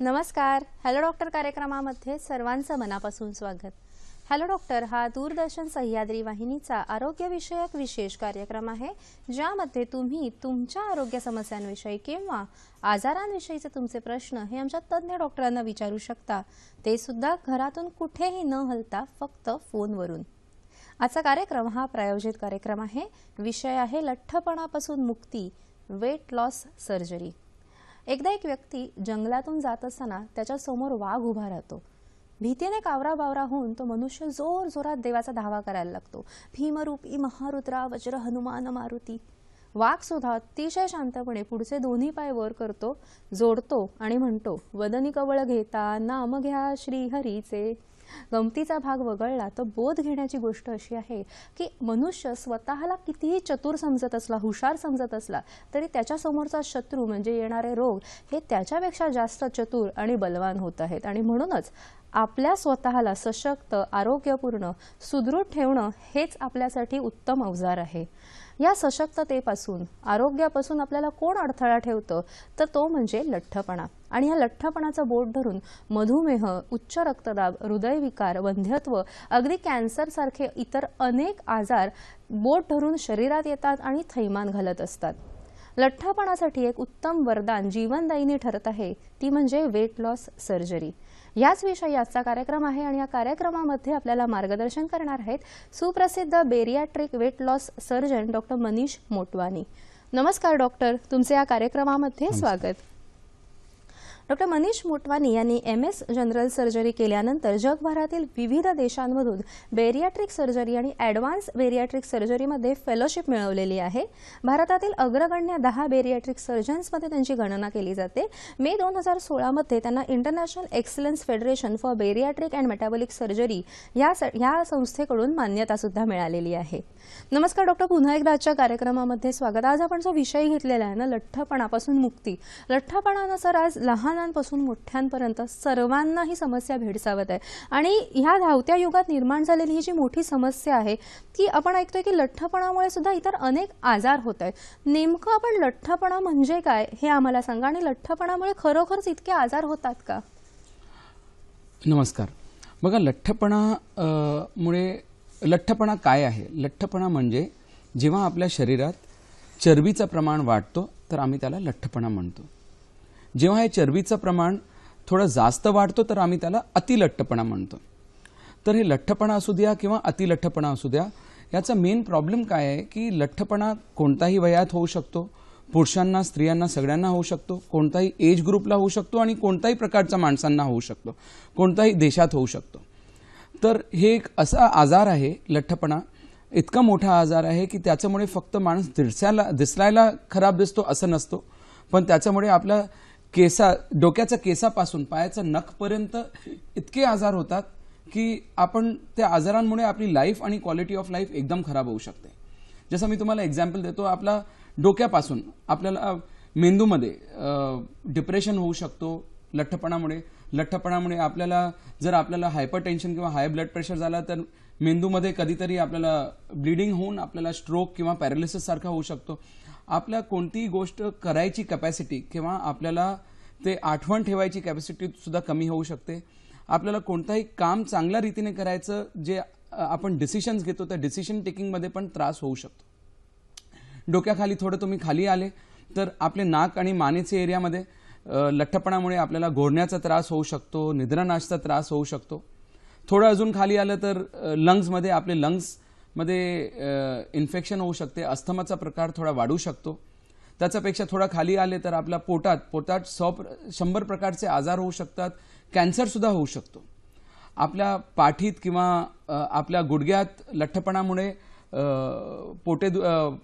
नमस्कार. Hello doctor कार्यक्रमामध्ये सर्वांचं मनापासून स्वागत. हॅलो डॉक्टर हा दूरदर्शन सह्याद्री वाहिनीचा आरोग्यविषयक विशेष कार्यक्रम आहे, ज्यामध्ये तुम्ही तुमच्या आरोग्य समस्यांविषयी किंवा आजारांविषयीचे तुमचे प्रश्न हे आमच्या तज्ञ डॉक्टरांना विचारू शकता, ते सुद्धा घरातून कुठेही न हलता फक्त फोनवरून. आजचा कार्यक्रम हा प्रायोजित कार्यक्रम आहे. विषय आहे लठ्ठपणापासून मुक्ती, वेट लॉस सर्जरी. एकदा एक व्यक्ती जंगलातून जात असताना त्याच्या समोर वाघ उभा राहतो. भीतीने कावराबावरा होऊन तो मनुष्य जोर जोरात देवाचा धावा करायला लागतो. भीमरूपी महारुद्रा वज्र हनुमान मारुती. वाघ सुद्धा अतिशय शांतपणे पुढचे दोन्ही पाय वर करतो, जोडतो आणि म्हणतो, वदनी कवळ घेता नाम घ्या श्री हरीचे. गमतीचा भाग वगळला तर बोध घेण्याची गोष्ट अशी आहे की मनुष्य स्वतःला कितीही चतुर समजत असला, हुशार समजत असला, तरी त्याच्या समोरचा शत्रू म्हणजे येणारे रोग हे त्याच्यापेक्षा जास्त चतुर आणि बलवान होत आहेत. आणि म्हणूनच आपल्या स्वतःला सशक्त, आरोग्यपूर्ण, सुदृढ ठेवणं हेच आपल्यासाठी उत्तम अवजार आहे. या सशक्ततेपासून, आरोग्यापासून आपल्याला कोण अडथळा ठेवतं तर तो म्हणजे लठ्ठपणा. आणि या लठ्ठपणाचं बोट धरून मधुमेह, उच्च रक्तदाब, हृदयविकार, वंध्यत्व, अगदी कॅन्सर सारखे इतर अनेक आजार बोट धरून शरीरात येतात आणि थैमान घालत असतात. लठ्ठपणासाठी एक उत्तम वरदान जीवनदायिनी ठरत आहे, ती म्हणजे वेट लॉस सर्जरी. याच विषयी आजचा कार्यक्रम आहे आणि या कार्यक्रमामध्ये आपल्याला मार्गदर्शन करणार आहेत सुप्रसिद्ध bariatric weight loss surgeon doctor Manish Motwani. नमस्कार डॉक्टर, तुमचे या कार्यक्रमामध्ये स्वागत. डॉक्टर मनीष मोटवानी यांनी MS जनरल सर्जरी केल्यानंतर जगभरातील विविध देशांमधून बेरियाट्रिक सर्जरी आणि ॲडव्हान्स बेरियाट्रिक सर्जरीमध्ये फेलोशिप मिळवलेली आहे. भारतातील अग्रगण्य 10 बेरियाट्रिक सर्जन्समध्ये त्यांची गणना केली जाते. मे 2016 मध्ये त्यांना international excellence federation for bariatric and metabolic surgery या संस्थेकडून मान्यता सुद्धा मिळालेली आहे. नमस्कार डॉक्टर, पुन्हा एकदा आजच्या कार्यक्रमामध्ये स्वागत. आज आपण जो विषय घेतलेला आहे ना, लठ्ठपणापासून मुक्ती. लठ्ठपणानं सर आज लहानांपासून मोठ्यांपर्यंत सर्वांना ही समस्या भेडसावत आहे. आणि ह्या धावत्या युगात निर्माण झालेली ही जी मोठी समस्या आहे की आपण ऐकतोय की लठ्ठपणामुळे सुद्धा इतर अनेक आजार होत आहेत. नेमकं आपण लठ्ठपणा म्हणजे काय हे आम्हाला सांगा, आणि लठ्ठपणामुळे खरोखरच इतके आजार होतात का? नमस्कार. बघा, लठ्ठपणा काय आहे? लठ्ठपणा म्हणजे जेव्हा आपल्या शरीरात चरबीचं प्रमाण वाढतो तर आम्ही त्याला लठ्ठपणा म्हणतो. जेव्हा हे चरबीचं प्रमाण थोडं जास्त वाढतो तर आम्ही त्याला अतिलठ्ठपणा म्हणतो. तर हे लठ्ठपणा असू द्या किंवा अतिलठ्ठपणा असू द्या, याचा मेन प्रॉब्लेम काय आहे की लठ्ठपणा कोणताही वयात होऊ शकतो. पुरुषांना, स्त्रियांना, सगळ्यांना होऊ शकतो. कोणताही एज ग्रुपला होऊ शकतो आणि कोणताही प्रकारच्या माणसांना होऊ शकतो. कोणताही देशात होऊ शकतो. तर हे एक असा आजार आहे लठ्ठपणा, इतका मोठा आजार आहे की त्याच्यामुळे फक्त माणूस दिसायला खराब दिसतो असं नसतो, पण त्याच्यामुळे आपल्या डोक्याच्या केसापासून पायाचं नखपर्यंत इतके आजार होतात की आपण त्या आजारांमुळे आपली लाईफ आणि क्वालिटी ऑफ लाईफ एकदम खराब होऊ शकते. जसं मी तुम्हाला एक्झाम्पल देतो, आपला डोक्यापासून आपल्याला मेंदूमध्ये डिप्रेशन होऊ शकतो लठ्ठपणामुळे. लठ्ठपणामुळे जर आपल्याला हायपरटेन्शन किंवा हाय ब्लड प्रेशर झाला तर मेंदूमध्ये कधीतरी आपल्याला ब्लिडिंग होऊन आपल्याला स्ट्रोक किंवा पॅरालिसिस सारखा होऊ शकतो. आपल्या कोणतीही गोष्ट करायची कॅपॅसिटी किंवा आपल्याला ते आठवण ठेवायची कॅपॅसिटी सुद्धा कमी होऊ शकते. आपल्याला कोणताही काम चांगल्या रीतीने करायचं, जे आपण डिसिशन्स घेतो त्या डिसिशन टेकिंगमध्ये पण त्रास होऊ शकतो. डोक्याखाली थोडं तुम्ही खाली आले तर आपले नाक आणि मानेचे एरियामध्ये लठ्ठपणामुळे आपल्याला घोरण्याचा त्रास होऊ शकतो, निद्रानाशचा त्रास होऊ शकतो. थोडं अजून खाली आलं तर लंग्समध्ये आपले लंग्समध्ये इन्फेक्शन होऊ शकते. अस्थमाचा प्रकार थोडा वाढू शकतो. त्याच्यापेक्षा थोडा खाली आले तर आपल्या पोटात 100 प्रकारचे आजार होऊ शकतात. कॅन्सरसुद्धा होऊ शकतो. आपल्या पाठीत किंवा आपल्या गुडघ्यात लठ्ठपणामुळे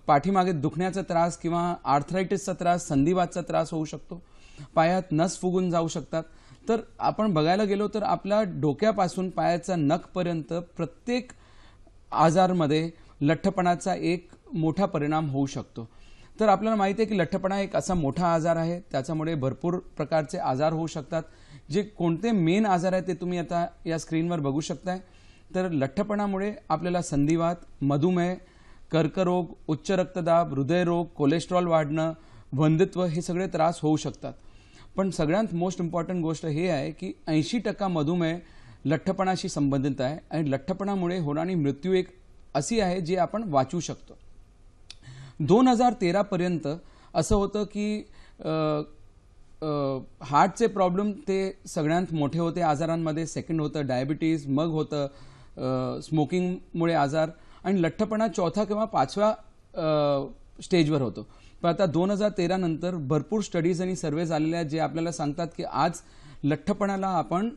पाठीमागे दुखण्याचा त्रास किंवा आर्थरायटिसचा त्रास, संधिवातचा त्रास होऊ शकतो. पायात नस फुगून जाऊ शकतात. तर आपण बघायला गेलो तर आपल्या डोक्यापासून पायाचा नखपर्यंत प्रत्येक आजारमध्ये लठ्ठपणाचा एक मोठा परिणाम होऊ शकतो. तर आपल्याला माहिती आहे की लठ्ठपणा एक असा मोठा आजार आहे, त्याच्यामुळे भरपूर प्रकारचे आजार होऊ शकतात. जे कोणते मेन आजार आहेत ते तुम्ही आता या स्क्रीनवर बघू शकताय. तर लठ्ठपणामुळे आपल्याला संधिवात, मधुमेह, कर्करोग, उच्च रक्तदाब, हृदयरोग, कोलेस्ट्रॉल वाढणं, वंध्यत्व हे सगळे त्रास होऊ शकतात. पण सगळ्यात मोस्ट इम्पॉर्टंट गोष्ट हे आहे की 80% मधुमेह लठ्ठपणाशी संबंधित आहे आणि लठ्ठपणामुळे होणारी मृत्यू एक अशी आहे जी आपण वाचू शकतो. 2013 पर्यंत असं होतं की हार्टचे प्रॉब्लेम ते सगळ्यात मोठे होते आजारांमध्ये. सेकंड होतं डायबिटीज, मग होतं स्मोकिंगमुळे आजार आणि लठ्ठपणा चौथा किंवा पाचव्या स्टेजवर होतो. पण आता 2013 नंतर भरपूर स्टडीज आणि सर्वे झालेले आहेत जे आपल्याला सांगतात की आज लठ्ठपणाला आपण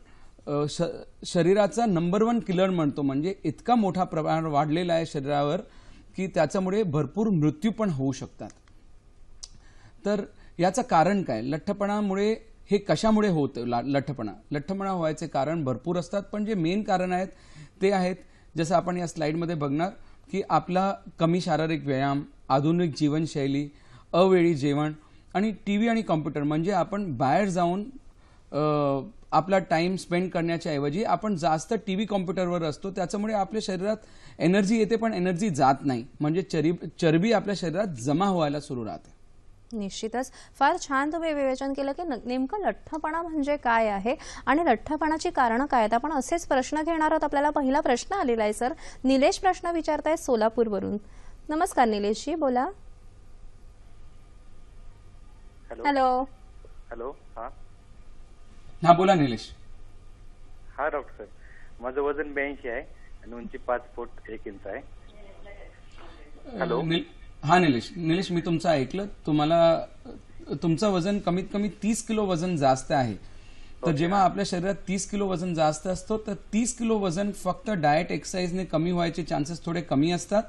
शरीराचा नंबर 1 किलर म्हणतो. म्हणजे इतका मोठा प्रमाण वाढलेला आहे शरीरावर की त्याच्यामुळे भरपूर मृत्यू पण होऊ शकतात. तर याचं कारण काय? लठ्ठपणामुळे हे कशामुळे होतं? लठ्ठपणा व्हायचे कारण भरपूर असतात, पण जे मेन कारण आहेत ते आहेत जसं आपण या स्लाइडमध्ये बघणार की आपला कमी शारीरिक व्यायाम, आधुनिक जीवनशैली, अवेळी जेवण आणि टीव्ही आणि कॉम्प्युटर. म्हणजे आपण बाहेर जाऊन आपला टाइम स्पेंड करण्याच्या ऐवजी आपण जास्त टीव्ही कॉम्प्युटरवर असतो. त्याच्यामुळे आपल्या शरीरात एनर्जी येते पण एनर्जी जात नाही. म्हणजे चरबी आपल्या शरीरात जमा व्हायला सुरू राहते. निश्चितच फार छान तुम्ही विवेचन केलं की नेमकं लठ्ठपणा म्हणजे काय आहे आणि लठ्ठपणाची कारणं काय आहेत. आपण असेच प्रश्न घेणार आहोत. आपल्याला पहिला प्रश्न आलेला आहे सर. निलेश प्रश्न विचारतायत सोलापूरवरून. नमस्कार निलेशजी, बोला. हॅलो. हॅलो. हा बोला निलेश. हा डॉक्टर सर, माझं वजन 82 आहे आणि उंची 5 फूट 1 इंच आहे. हॅलो. हा निलेश मी तुमचं ऐकलं. तुमचं वजन कमीत कमी 30 किलो वजन जास्त आहे. तर जेव्हा आपल्या शरीरात 30 किलो वजन जास्त असतो तर 30 किलो वजन फक्त डाएट एक्सरसाइजने कमी व्हायचे चान्सेस थोडे कमी असतात.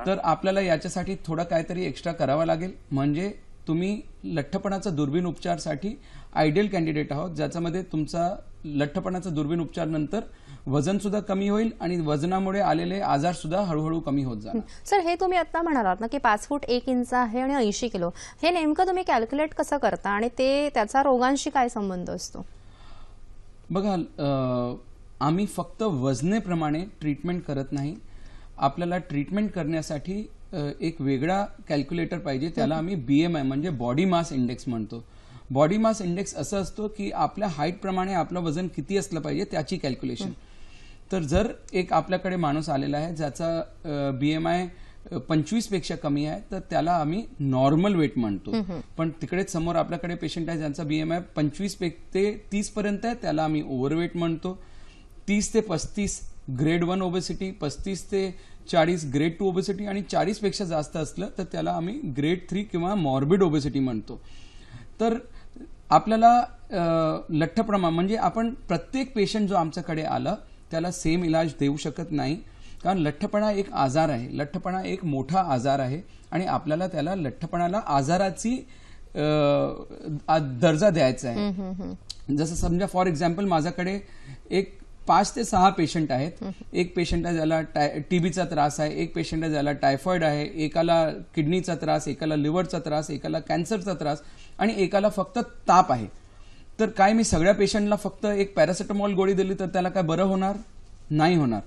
तर आपल्याला याच्यासाठी थोडं काहीतरी एक्स्ट्रा करावं लागेल. म्हणजे तुम्ही लठ्ठपणाचा दुर्बीण उपचारसाठी आयडियल कॅन्डिडेट आहोत, ज्याच्यामध्ये तुमचा लठ्ठपणाचा दुर्बीण उपचार नंतर वजन सुद्धा कमी होईल आणि वजनामुळे आलेले आजार सुद्धा हळूहळू कमी होत जाणार. सर, हे तुम्ही आता म्हणालात ना की 5 फूट 1 इंच आहे आणि 80 किलो, हे नेमकं तुम्ही कॅल्क्युलेट कसं करता आणि ते त्याचा रोगांशी काय संबंध असतो? बघा, आम्ही फक्त वजनेप्रमाणे ट्रीटमेंट करत नाही. आपल्याला ट्रीटमेंट करण्यासाठी एक वेगळा कॅल्क्युलेटर पाहिजे. त्याला आम्ही BMI म्हणजे बॉडी मास इंडेक्स म्हणतो. बॉडी मास इंडेक्स असं असतो की आपल्या हाईट प्रमाणे आपलं वजन किती असलं पाहिजे त्याची कॅल्क्युलेशन. तर जर एक आपल्याकडे माणूस आलेला आहे ज्याचा BMI 25 पेक्षा कमी आहे तर त्याला आम्ही नॉर्मल वेट म्हणतो. पण तिकडेच समोर आपल्याकडे पेशंट आहे ज्यांचा BMI 25 ते 30 पर्यंत आहे, त्याला आम्ही ओव्हरवेट म्हणतो. 30 ते 35 ग्रेड 1 ओबेसिटी, 35 ते 40 ग्रेड 2 ओबेसिटी आणि 40 पेक्षा जास्त असलं तर त्याला आम्ही ग्रेड 3 किंवा मॉर्बिड ओबेसिटी म्हणतो. तर आपल्याला लठ्ठपणा म्हणजे आपण प्रत्येक पेशंट जो आमच्याकडे आला त्याला सेम इलाज देऊ शकत नाही, कारण लठ्ठपणा एक आजार आहे. लठ्ठपणा एक मोठा आजार आहे आणि आपल्याला त्याला लठ्ठपणाला आजाराची दर्जा द्यायचा आहे. जसं समजा फॉर एक्झाम्पल माझ्याकडे एक 5 ते 6 पेशंट आहेत. एक पेशंट आहे ज्याला TBचा त्रास आहे, एक पेशंट आहे ज्याला टायफॉइड आहे, एकाला किडनीचा त्रास, एकाला लिव्हरचा त्रास, एकाला कॅन्सरचा त्रास आणि एकाला फक्त ताप आहे. तर काय मी सगळ्या पेशंटला फक्त एक पॅरासिटामॉल गोळी दिली तर त्याला काय बरं होणार? नाही होणार.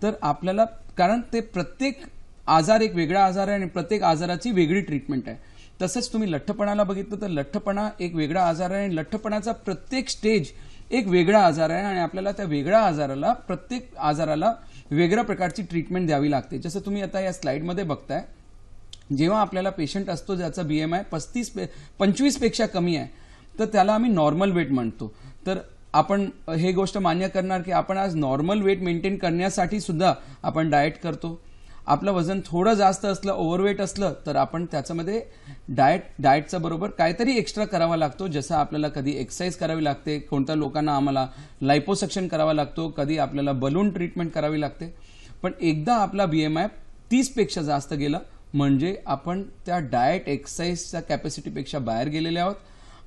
तर आपल्याला, कारण ते प्रत्येक आजार एक वेगळा आजार आहे आणि प्रत्येक आजाराची वेगळी ट्रीटमेंट आहे. तसंच तुम्ही लठ्ठपणाला बघितलं तर लठ्ठपणा एक वेगळा आजार आहे आणि लठ्ठपणाचा प्रत्येक स्टेज एक वेगळा आजार आहे आणि आपल्याला त्या वेगळ्या आजाराला, प्रत्येक आजाराला वेगळ्या प्रकारची ट्रीटमेंट द्यावी लागते. जसं तुम्ही आता या स्लाइडमध्ये बघताय, जेव्हा आपल्याला पेशंट असतो ज्याचा BMI 25 पेक्षा कमी आहे तर त्याला आम्ही नॉर्मल वेट म्हणतो. तर आपण हे गोष्ट मान्य करणार की आपण आज नॉर्मल वेट मेंटेन करण्यासाठी सुद्धा आपण डाएट करतो. आपलं वजन थोडं जास्त असलं, ओव्हरवेट असलं तर आपण त्याच्यामध्ये डाएटचा बरोबर काहीतरी एक्स्ट्रा करावा लागतो. जसं आपल्याला कधी एक्सरसाइज करावी लागते, कोणत्या लोकांना आम्हाला लायपोसक्शन करावा लागतो, कधी आपल्याला बलून ट्रीटमेंट करावी लागते. पण एकदा आपला BMI 30 पेक्षा जास्त गेला म्हणजे आपण त्या डाएट एक्सरसाइजच्या कॅपॅसिटीपेक्षा बाहेर गेलेले आहोत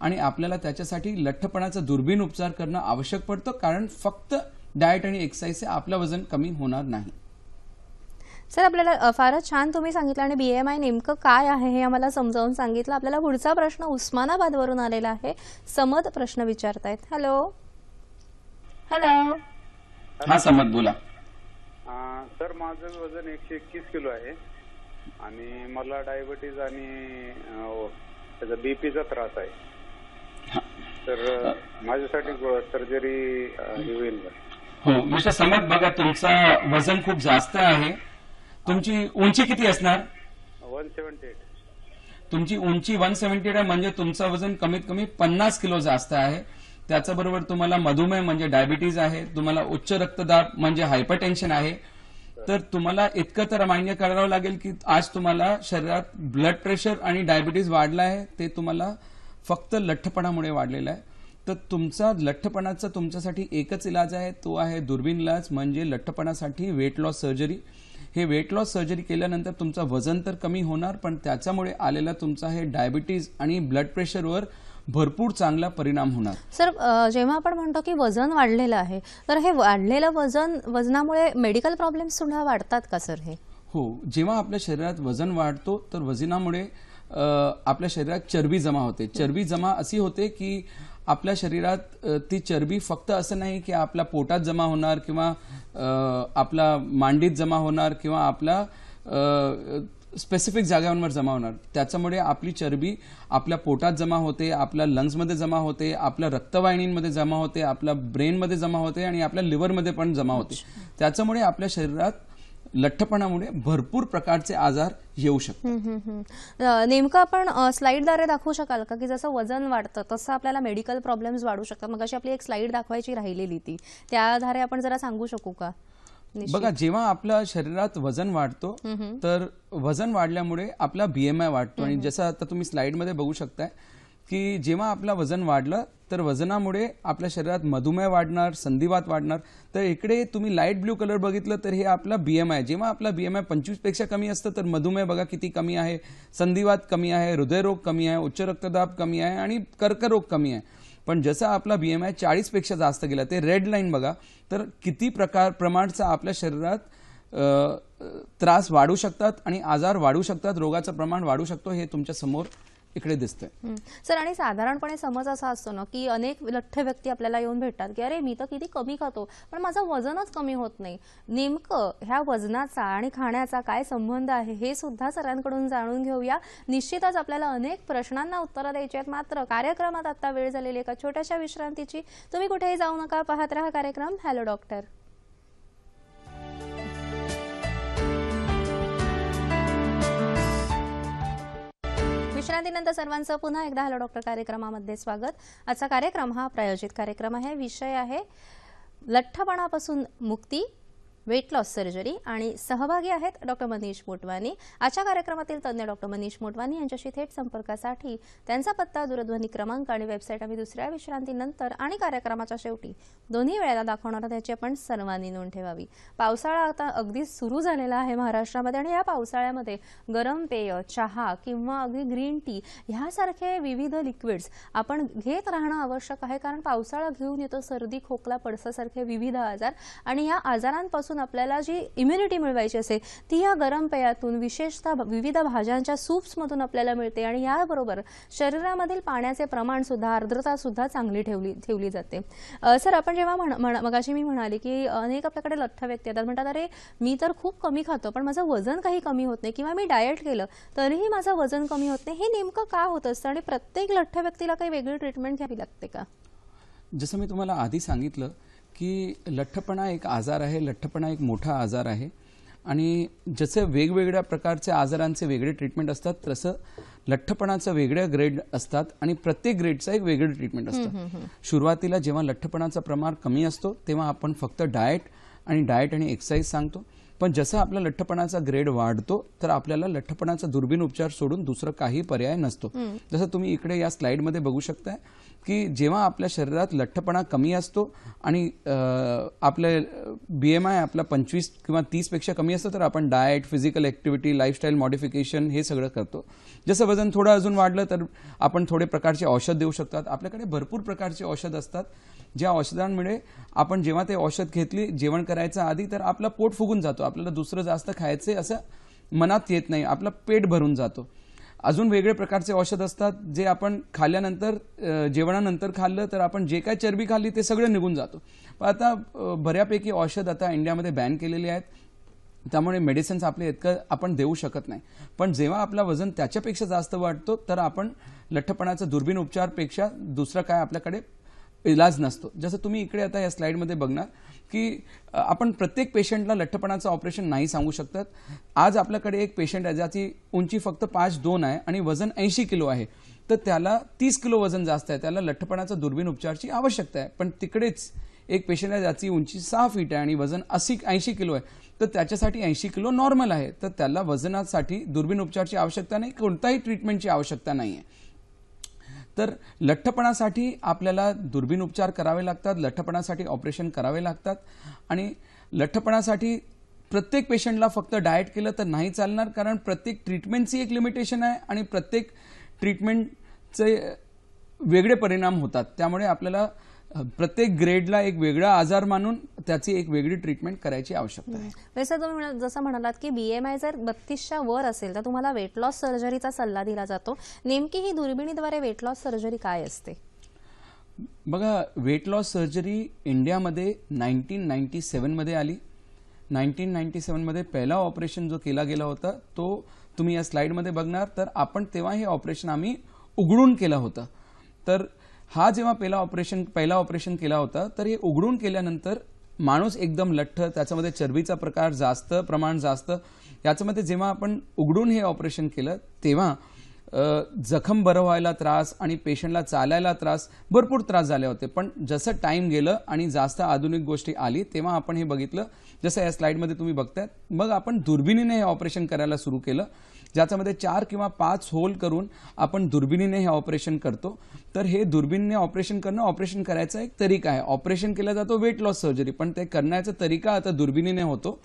आणि आपल्याला त्याच्यासाठी लठ्ठपणाचा दुर्बीण उपचार करणं आवश्यक पडतं, कारण फक्त डाएट आणि एक्सरसाइजचे आपलं वजन कमी होणार नाही. सर, आपल्याला फारच छान तुम्ही सांगितलं आणि BMI नेमकं काय आहे हे आम्हाला समजावून सांगितलं. आपल्याला पुढचा प्रश्न उस्मानाबादवरून आलेला आहे. समद प्रश्न विचारतायत. हॅलो. हा समद, बोला. सर, माझं वजन 121 किलो आहे आणि मला डायबिटीज आणि त्याचा BPचा त्रास आहे. तर माझ्यासाठी सर्जरी होईल का? हो मिस्टर समद, बघा तुमचं वजन खूप जास्त आहे. तुमची उंची किती असणार? 178. तुमची उंची 178 आहे, म्हणजे तुमचं वजन कमीत कमी 50 किलो जास्त आहे. त्याच्याबरोबर तुम्हाला मधुमेह म्हणजे डायबिटीज आहे, तुम्हाला उच्च रक्तदाब म्हणजे हायपरटेन्शन आहे. तर तुम्हाला इतकं तर मान्य करावं लागेल की आज तुम्हाला शरीरात ब्लड प्रेशर आणि डायबिटीज वाढला आहे, ते तुम्हाला फक्त लठ्ठपणामुळे वाढलेलं आहे. तर तुमचा लठ्ठपणाचा तुमच्यासाठी एकच इलाज आहे, तो आहे दुर्बीण इलाज, म्हणजे लठ्ठपणासाठी वेट लॉस सर्जरी. हे वेट लॉस सर्जरी केल्यानंतर तुमचं वजन तर कमी होणार, पण त्याच्यामुळे आलेला तुमचा हे डायबिटीज आणि ब्लड प्रेशरवर भरपूर चांगला परिणाम होणार. सर, जेव्हा आपण म्हणतो की वजन वाढलेलं आहे, तर हे वाढलेलं वजनामुळे मेडिकल प्रॉब्लेम्स सुद्धा वाढतात का सर? हे हो, जेव्हा आपल्या शरीरात वजन वाढतो तर वजनामुळे आपल्या शरीरात चरबी जमा होते. चरबी जमा अशी होते की आपल्या शरीरात ती चरबी फक्त असं नाही की आपल्या पोटात जमा होणार किंवा आपला मांडीत जमा होणार किंवा आपला स्पेसिफिक जागांवर जमा होणार. त्याच्यामुळे आपली चरबी आपल्या पोटात जमा होते, आपल्या लंग्समध्ये जमा होते, आपल्या रक्तवाहिनींमध्ये जमा होते, आपल्या ब्रेनमध्ये जमा होते आणि आपल्या लिव्हरमध्ये पण जमा होते. त्याच्यामुळे आपल्या शरीरात लठ्ठपणामुळे भरपूर प्रकारचे आजार येऊ शकतात. नेमकं आपण स्लाइडद्वारे दाखवू शकाल का की जसं वजन वाढतं तसं आपल्याला मेडिकल प्रॉब्लेम्स वाढू शकतात? मग अशी आपली एक स्लाइड दाखवायची राहिलेली ती, त्याद्वारे आपण जरा सांगू शकू का? बघा, जेव्हा आपल्या शरीरात वजन वाढतो तर वजन वाढल्यामुळे आपला बीएमआय वाढतो. आणि जसं आता तुम्ही स्लाइडमध्ये बघू शकताय की जेव्हा आपलं वजन वाढलं तर वजनामुळे आपल्या शरीरात मधुमेह वाढणार, संधिवात वाढणार. तर इकडे तुम्ही लाईट ब्ल्यू कलर बघितलं तर हे आपला बीएमआय. जेव्हा आपला बीएमआय 25 पेक्षा कमी असतं तर मधुमेह बघा किती कमी आहे, संधिवात कमी आहे, हृदयरोग कमी आहे, उच्च रक्तदाब कमी आहे आणि कर्करोग कमी आहे. पण जसं आपला बीएमआय 40 पेक्षा जास्त गेला, ते रेड लाईन बघा, तर किती प्रमाणाचा आपल्या शरीरात त्रास वाढू शकतात आणि आजार वाढू शकतात, रोगाचं प्रमाण वाढू शकतो, हे तुमच्या समोर इकडे दिसतंय. सर, आणि साधारणपणे समज असा असतो ना की अनेक लठ्ठ व्यक्ती आपल्याला येऊन भेटतात की अरे मी तर किती कमी खातो पण माझं वजनच कमी होत नाही. नेमकं ह्या वजनाचा आणि खाण्याचा काय संबंध आहे हे सुद्धा सरांकडून जाणून घेऊया. निश्चितच आपल्याला अनेक प्रश्नांना उत्तरं द्यायची आहेत. मात्र कार्यक्रमात आता वेळ झालेली एका छोट्याशा विश्रांतीची. तुम्ही कुठेही जाऊ नका, पाहत रहा कार्यक्रम हॅलो डॉक्टर. विश्रांतीनंतर सर्वांचं पुन्हा एकदा हॅलो डॉक्टर कार्यक्रमामध्ये स्वागत. आजचा कार्यक्रम हा प्रायोजित कार्यक्रम आहे. विषय आहे लठ्ठपणापासून मुक्ती, वेट लॉस सर्जरी, आणि सहभागी आहेत डॉक्टर मनीष मोटवानी. आजच्या कार्यक्रमातील तज्ञ डॉक्टर मनीष मोटवानी यांच्याशी थेट संपर्कासाठी त्यांचा पत्ता, दूरध्वनी क्रमांक आणि वेबसाईट आम्ही दुसऱ्या विश्रांतीनंतर आणि कार्यक्रमाच्या शेवटी दोन्ही वेळेला दाखवणार, त्याची आपण सर्वांनी नोंद ठेवावी. पावसाळा आता अगदी सुरू झालेला आहे महाराष्ट्रामध्ये आणि या पावसाळ्यामध्ये गरम पेय, चहा किंवा अगदी ग्रीन टी ह्यासारखे विविध लिक्विड्स आपण घेत राहणं आवश्यक आहे. कारण पावसाळा घेऊन येतो सर्दी, खोकला, पडसासारखे विविध आजार, आणि या आजारांपासून आपल्याला जी इम्युनिटी मिळवायची असेल ती या गरम पेयातून, विशेषतः विविध भाज्यांच्या सूप्समधून आपल्याला मिळते. आणि याबरोबर शरीरामधील पाण्याचे प्रमाण सुद्धा, आर्द्रता सुद्धा चांगली ठेवली जाते. सर, आपण जेव्हा मगाशी मी म्हणाली की अनेक आपल्याकडे लठ्ठ व्यक्ती येतात, म्हणतात अरे मी तर खूप कमी खातो पण माझं वजन काही कमी होत नाही, किंवा मी डाएट केलं तरीही माझं वजन कमी होत नाही. हे नेमकं का होत असतं आणि प्रत्येक लठ्ठ व्यक्तीला काही वेगळी ट्रीटमेंट घ्यावी लागते का? जसं मी तुम्हाला आधी सांगितलं की लठ्ठपणा एक आजार आहे, लठ्ठपणा एक मोठा आजार आहे, आणि जसे वेगवेगळ्या प्रकारच्या आजारांचे वेगळे ट्रीटमेंट असतात तसं लठ्ठपणाचं वेगळ्या ग्रेड असतात आणि प्रत्येक ग्रेडचा एक वेगळं ट्रीटमेंट असतं. सुरुवातीला जेव्हा लठ्ठपणाचं प्रमाण कमी असतो तेव्हा आपण फक्त डाएट आणि एक्सरसाइज सांगतो. पण जसं आपला लठ्ठपणाचा ग्रेड वाढतो तर आपल्याला लठ्ठपणाचा दुर्बीण उपचार सोडून दुसरं काही पर्याय नसतो. जसं तुम्ही इकडे या स्लाइडमध्ये बघू शकताय की जेव्हा आपल्या शरीरात लठ्ठपणा कमी असतो आणि आपले बीएमआय आपला 25 किंवा 30 पेक्षा कमी असतं तर आपण diet, physical activity, lifestyle modification हे सगळं करतो. जसं वजन थोडं अजून वाढलं तर आपण थोडे प्रकारचे औषध देऊ शकतात. आपल्याकडे भरपूर प्रकारचे औषध असतात, ज्या औषधांमुळे आपण जेव्हा ते औषध घेतली जेवण करायच्या आधी तर आपलं पोट फुगून जातो, आपल्याला दुसरं जास्त खायचे असं मनात येत नाही, आपलं पेट भरून जातो. अजून वेगळे प्रकारचे औषध असतात जे आपण खाल्ल्यानंतर, जेवणानंतर खाल्लं तर आपण जे काय चरबी खाल्ली ते सगळं निघून जातो. पण आता बऱ्यापैकी औषध आता इंडियामध्ये बॅन केलेली आहेत. त्यामुळे मेडिसिन्स आपले इतकं आपण देऊ शकत नाही. पण जेव्हा आपला वजन त्याच्यापेक्षा जास्त वाढतो तर आपण लठ्ठपणाचा दुर्बीण उपचारपेक्षा दुसरा काय आपल्याकडे इलाज नसतो. जसं तुम्ही इकडे आता या स्लाइडमध्ये बघणार की आपण प्रत्येक पेशंटला लठ्ठपणाचं ऑपरेशन नाही सांगू शकतात. आज आपल्याकडे एक पेशंट आहे ज्याची उंची फक्त 5'2" आहे आणि वजन 80 किलो आहे, तर त्याला 30 किलो वजन जास्त आहे, त्याला लठ्ठपणाचा दुर्बीण उपचाराची आवश्यकता आहे. पण तिकडेच एक पेशंट आहे ज्याची उंची 6 फीट आहे आणि वजन 80 किलो आहे, तर त्याच्यासाठी 80 किलो नॉर्मल आहे, तर त्याला वजनासाठी दुर्बीण उपचाराची आवश्यकता नाही, कोणताही ट्रीटमेंटची आवश्यकता नाही आहे. तर लठ्ठपणासाठी आपल्याला दुर्बीण उपचार करावे लागतात, लठ्ठपणासाठी ऑपरेशन करावे लागतात. आणि लठ्ठपणासाठी प्रत्येक पेशंटला फक्त डाएट केलं तर नाही चालणार, कारण प्रत्येक ट्रीटमेंटची एक लिमिटेशन आहे आणि प्रत्येक ट्रीटमेंटचे वेगळे परिणाम होतात. त्यामुळे आपल्याला प्रत्येक ग्रेडला एक वेगळा आजार मानून त्याची एक वेगळी ट्रीटमेंट करायची आवश्यकता आहे. वैसे तुम्ही जसं म्हणालात की BMI जर 32च्या वर असेल तर तुम्हाला वेट लॉस सर्जरीचा सल्ला दिला जातो. नेमकी ही दुर्बिणीद्वारे वेट लॉस सर्जरी काय असते? बघा, वेट लॉस सर्जरी इंडियामध्ये 1997 मध्ये आली. 1997 मध्ये पहिला ऑपरेशन जो केला गेला होता तो तुम्ही या स्लाइडमध्ये बघणार. तर आपण तेव्हा हे ऑपरेशन आम्ही उघडून केलं होतं. तर हा जेव्हा पहिला ऑपरेशन केला होता तर हे उघडून केल्यानंतर माणूस एकदम लठ्ठ, त्याच्यामध्ये चरबीचा प्रमाण जास्त. याच्यामध्ये जेव्हा आपण उघडून हे ऑपरेशन केलं तेव्हा जखम बरं व्हायला त्रास आणि पेशंटला चालायला त्रास, भरपूर त्रास झाले होते. पण जसं टाइम गेलं आणि जास्त आधुनिक गोष्टी आली तेव्हा आपण हे बघितलं, जसं या स्लाइडमध्ये तुम्ही बघताय. मग आपण दुर्बिणीने हे ऑपरेशन करायला सुरू केलं, ज्याच्यामध्ये 4 किंवा 5 होल करून आपण दुर्बिणीने हे ऑपरेशन करतो. तर हे दुर्बिणीने ऑपरेशन करायचा एक तरीका आहे. ऑपरेशन केला जातो वेट लॉस सर्जरी, पण ते करण्याचा तरीका आता दुर्बिणीने होतो.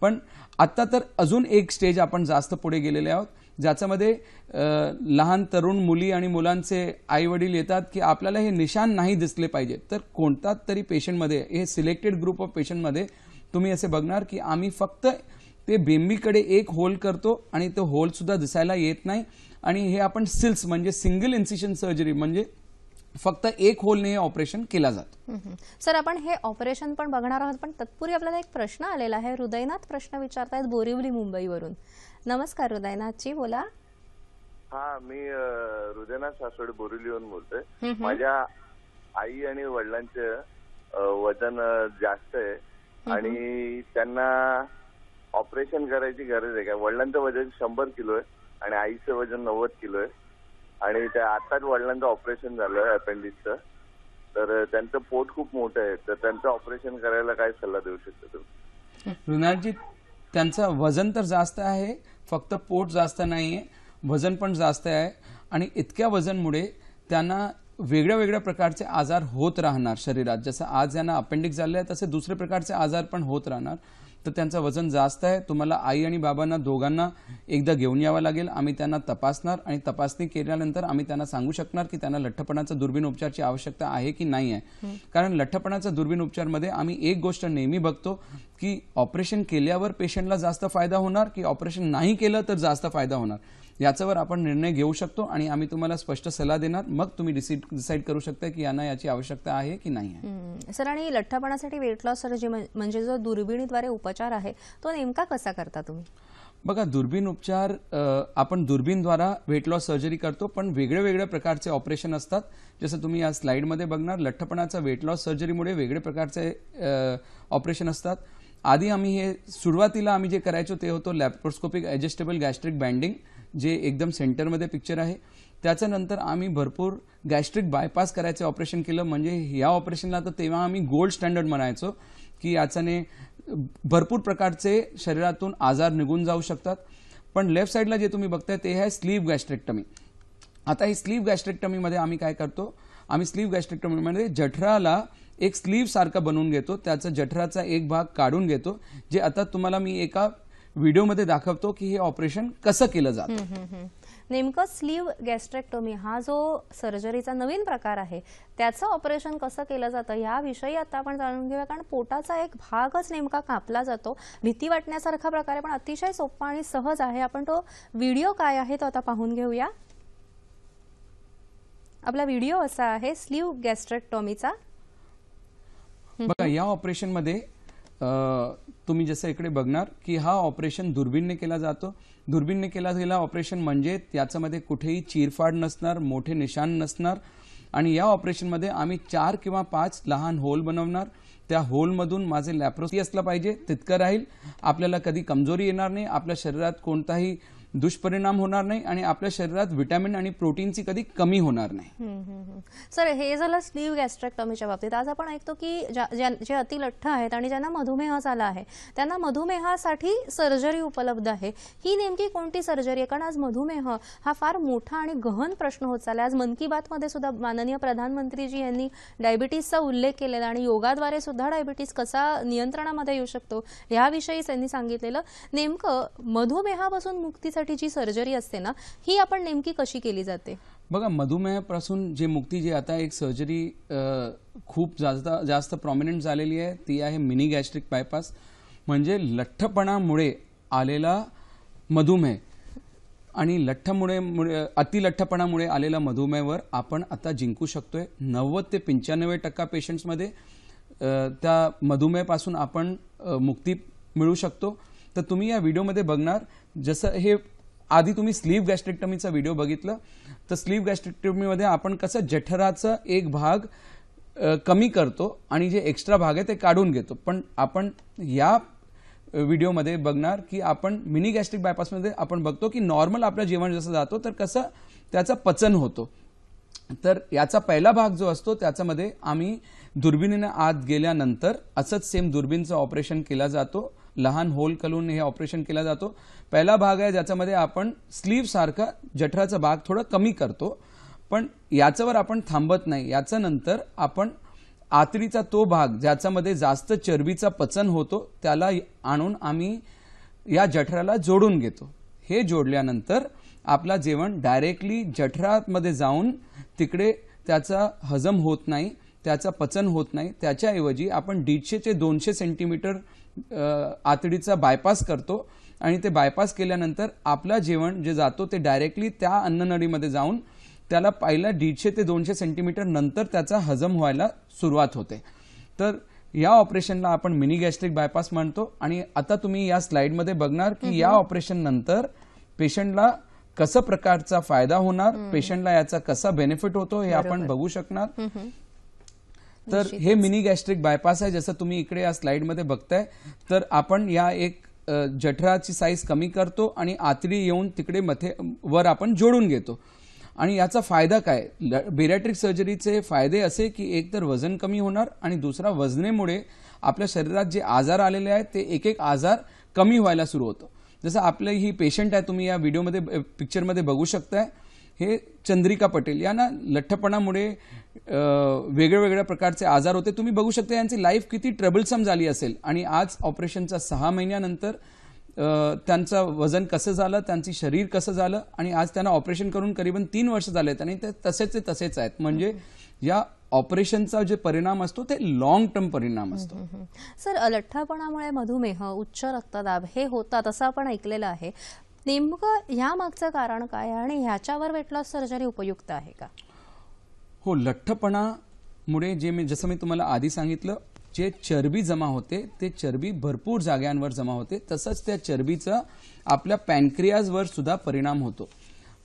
पण आता तर अजून एक स्टेज आपण जास्त पुढे गेलेले आहोत, ज्याच्यामध्ये लहान तरुण मुली आणि मुलांचे आई वडील येतात की आपल्याला हे निशाण नाही दिसले पाहिजे. तर कोणता तरी पेशंटमध्ये, हे सिलेक्टेड ग्रुप ऑफ पेशंटमध्ये तुम्ही असे बघणार की आम्ही फक्त ते बेंबीकडे एक होल करतो आणि तो होल सुद्धा दिसायला येत नाही. आणि हे आपण सिल्स म्हणजे सिंगल इन्सिशन सर्जरी म्हणजे फक्त एक होलने हे ऑपरेशन केला जातो. सर, आपण हे ऑपरेशन पण बघणार आहोत, पण तत्पूर्वी आपल्याला एक प्रश्न आलेला आहे. हृदयनाथ प्रश्न विचारतायत बोरिवली मुंबईवरून. नमस्कार हृदयनाथजी, बोला. हा, मी हृदयनाथ सासवडे बोरिवलीवरून बोलतोय. माझ्या आई आणि वडिलांचं वजन जास्त आहे आणि त्यांना ऑपरेशन करायची गरज आहे का? वडिलांचं वजन 100 किलो आहे आणि आईचं वजन 90 किलो आहे आणि त्या आताच वडिलांचं ऑपरेशन झालं अपेंडिक्सचं. तर त्यांचं पोट खूप मोठं आहे, तर त्यांचं ऑपरेशन करायला काय सल्ला देऊ शकता तुम्ही? रुणालजी, त्यांचं वजन तर जास्त आहे, फक्त पोट जास्त नाहीये, वजन पण जास्त आहे. आणि इतक्या वजनमुळे त्यांना वेगळ्या वेगळ्या प्रकारचे आजार होत राहणार शरीरात. जसं आज यांना अपेंडिक्स झाले आहे तसे दुसरे प्रकारचे आजार पण होत राहणार. तर त्यांचं वजन जास्त आहे. तुम्हाला आई आणि बाबांना दोघांना एकदा घेऊन यावं लागेल. आम्ही त्यांना तपासणार आणि तपासणी केल्यानंतर आम्ही त्यांना सांगू शकणार की त्यांना लठ्ठपणाचा दुर्बीण उपचाराची आवश्यकता आहे की नाही आहे. कारण लठ्ठपणाचा दुर्बीण उपचारमध्ये आम्ही एक गोष्ट नेहमी बघतो की ऑपरेशन केल्यावर पेशंटला जास्त फायदा होणार की ऑपरेशन नाही केलं तर जास्त फायदा होणार, याच्यावर आपण निर्णय घेऊ शकतो आणि आम्ही तुम्हाला स्पष्ट सल्ला देणार. मग तुम्ही डिसाईड करू शकता की यांना याची आवश्यकता आहे की नाही आहे. सर, आणि लठ्ठपणासाठी वेट लॉस सर्जरी म्हणजे जो दुर्बिणीद्वारे उपचार आहे तो नेमका कसा करता तुम्ही? बघा, दुर्बीण उपचार आपण दुर्बीणद्वारा वेट लॉस सर्जरी करतो, पण वेगळ्या वेगळ्या प्रकारचे ऑपरेशन असतात. जसं तुम्ही या स्लाइडमध्ये बघणार, लठ्ठपणाचा वेट लॉस सर्जरीमुळे वेगळे प्रकारचे ऑपरेशन असतात. आधी आम्ही हे सुरुवातीला आम्ही जे करायचो ते होतं लॅप्रोस्कोपिक ॲडजस्टेबल गॅस्ट्रिक बँडिंग, जे एकदम सेंटरमध्ये पिक्चर आहे. त्याच्यानंतर आम्ही भरपूर गॅस्ट्रिक बायपास करायचे ऑपरेशन केलं. म्हणजे या ऑपरेशनला तर तेव्हा आम्ही गोल्ड स्टँडर्ड म्हणायचो की याच्याने भरपूर प्रकारचे शरीरातून आजार निघून जाऊ शकतात. पण लेफ्ट साईडला जे तुम्ही बघताय ते आहे स्लीव्ह गॅस्ट्रेक्टमी. आता ही स्लीव्ह गॅस्ट्रेक्टमीमध्ये आम्ही काय करतो, आम्ही स्लीव्ह गॅस्ट्रेक्टमीमध्ये जठराला एक स्लीव्ह सारखा बनवून घेतो, त्याचा जठराचा एक भाग काढून घेतो, जे आता तुम्हाला मी एका व्हिडिओमध्ये दाखवतो की हे ऑपरेशन कसं केलं जातं. नेमकं स्लीव्ह गॅस्ट्रेक्टोमी हा जो सर्जरीचा नवीन प्रकार आहे त्याचं ऑपरेशन कसं केलं जातं याविषयी आता आपण जाणून घेऊया. कारण पोटाचा एक भागच नेमका कापला जातो. भीती वाटण्यासारखा प्रकार आहे, पण अतिशय सोपा आणि सहज आहे. आपण तो व्हिडिओ काय आहे तो आता पाहून घेऊया. आपला व्हिडिओ असा आहे स्लीव्ह गॅस्ट्रेक्टोमीचा. बघा, या ऑपरेशनमध्ये तुम्ही जसं इकडे बघणार की हा ऑपरेशन दुर्बीणने केला जातो. दुर्बीणने केला गेला ऑपरेशन म्हणजे त्याच्यामध्ये कुठेही चीरफाड नसणार, मोठे निशाण नसणार आणि या ऑपरेशनमध्ये आम्ही 4 किंवा 5 लहान होल बनवणार. त्या होलमधून माझे लॅप्रोस्कोपी असलं पाहिजे तितकं राहील. आपल्याला कधी कमजोरी येणार नाही, आपल्या शरीरात कोणताही दुष्परिणाम होणार नाही आणि आपल्या शरीरात व्हिटॅमिन आणि प्रोटीनची कधी कमी होणार नाही. सर, हे झालं स्लीव्ह गॅस्ट्रेक्टॉमीच्या बाबतीत. आज आपण ऐकतो की जे अतिलठ्ठ आहेत आणि ज्यांना मधुमेह झाला आहे त्यांना मधुमेहासाठी सर्जरी उपलब्ध आहे. ही नेमकी कोणती सर्जरी आहे? कारण आज मधुमेह हा फार मोठा आणि गहन प्रश्न होत चालला. आज मन की बात मध्ये सुद्धा माननीय प्रधानमंत्रीजी यांनी डायबिटीसचा उल्लेख केलेला आणि योगाद्वारे सुद्धा डायबिटीस कसा नियंत्रणामध्ये येऊ शकतो याविषयी त्यांनी सांगितलेलं. नेमकं मधुमेहापासून मुक्तीसाठी जी सर्जरी असते ना, ही आपण नेमकी कशी केली जाते? बघा, मधुमेहापासून जे मुक्ती जी आता एक सर्जरी खूप जास्त प्रॉमिनंट झालेली आहे ती आहे मिनी गॅस्ट्रिक बायपास. म्हणजे लठ्ठपणामुळे आलेला मधुमेह आणि अतिलठ्ठपणामुळे आलेला मधुमेहावर आपण आता जिंकू शकतोय. 90 ते 95% पेशंट्समध्ये त्या मधुमेहापासून आपण मुक्ती मिळू शकतो. तर तुम्ही या व्हिडिओमध्ये बघणार, जसं हे आधी तुम्ही स्लीव्ह गॅस्ट्रेक्टमीचा व्हिडिओ बघितलं तर स्लीव्ह गॅस्ट्रेक्टमीमध्ये आपण कसं जठराचा एक भाग कमी करतो आणि जे एक्स्ट्रा भाग आहे ते काढून घेतो. पण आपण या व्हिडिओमध्ये बघणार की आपण मिनी गॅस्ट्रिक बायपासमध्ये आपण बघतो की नॉर्मल आपलं जेवण जसं जातो तर कसं त्याचं पचन होतो. तर याचा पहिला भाग जो असतो त्याच्यामध्ये आम्ही दुर्बिणीने आत गेल्यानंतर असंच सेम दुर्बीणचं ऑपरेशन केला जातो. लहान होल करून हे ऑपरेशन केला जातो. पहिला भाग आहे ज्याच्यामध्ये आपण स्लीव्ह सारखा जठराचा भाग थोडा कमी करतो. पण याच्यावर आपण थांबत नाही. याच्या नंतर आपण आतडीचा तो भाग ज्याच्यामध्ये जास्त चरबीचा पचन होतो त्याला आणून आम्ही या जठराला जोडून घेतो. हे जोडल्यानंतर आपला जेवण डायरेक्टली जठरामध्ये जाऊन तिकडे त्याचा हजम होत नाही, त्याचा पचन होत नाही. त्याच्याऐवजी आपण 150 ते 200 सेंटीमीटर आतडीचा बायपास करतो आणि ते बायपास केल्यानंतर आपला जेवण जे जातो ते डायरेक्टली त्या अन्ननळीमध्ये जाऊन त्याला पहिला 150 ते 200 सेंटीमीटर नंतर त्याचा हजम व्हायला सुरुवात होते. तर या ऑपरेशनला आपण मिनी गॅस्ट्रिक बायपास म्हणतो. आणि आता तुम्ही या स्लाइडमध्ये बघणार की या ऑपरेशन नंतर पेशंटला कसा प्रकारचा फायदा होणार, पेशंटला याचा कसा बेनिफिट होतो हे आपण बघू शकणार. तर हे मिनी गॅस्ट्रिक बायपास आहे. जसं तुम्ही इकडे या स्लाइडमध्ये बघताय तर आपण या एक जठराची साईज कमी करतो आणि आतडी येऊन तिकडे वर आपण जोडून घेतो. आणि याचा फायदा काय? बेरियाट्रिक सर्जरीचे फायदे असे की एक तर वजन कमी होणार आणि दुसरा वजनेमुळे आपल्या शरीरात जे आजार आलेले आहेत ते एक एक आजार कमी व्हायला सुरू होतो. जसं आपलं ही पेशंट आहे, तुम्ही या व्हिडिओमध्ये पिक्चरमध्ये बघू शकताय. हे चंद्रिका पटेल यांना लठ्ठपणामुळे वेगवेगळ्या प्रकारचे आजार होते. तुम्ही बघू शकता यांची लाईफ किती ट्रबलसम झाली असेल. आणि आज ऑपरेशनच्या 6 महिन्यानंतर त्यांचं वजन कसं झालं, त्यांचं शरीर कसं झालं आणि आज त्यांना ऑपरेशन करून करीबन 3 वर्ष झालेत आणि ते तसेच आहेत. म्हणजे या ऑपरेशनचा जे परिणाम असतो ते लॉंग टर्म परिणाम असतो. सर, लठ्ठपणामुळे मधुमेह, उच्च रक्तदाब हे होतात असं आपण ऐकलेलं आहे. नेमकं ह्या मागचं कारण काय आणि ह्याच्यावर वेट लॉस सर्जरी उपयुक्त आहे का? हो, लठ्ठपणामुळे जसं मी तुम्हाला आधी सांगितलं, जे चरबी जमा होते ते चरबी भरपूर जाग्यांवर जमा होते. तसंच त्या चरबीचा आपल्या पॅनक्रियाजवर सुद्धा परिणाम होतो.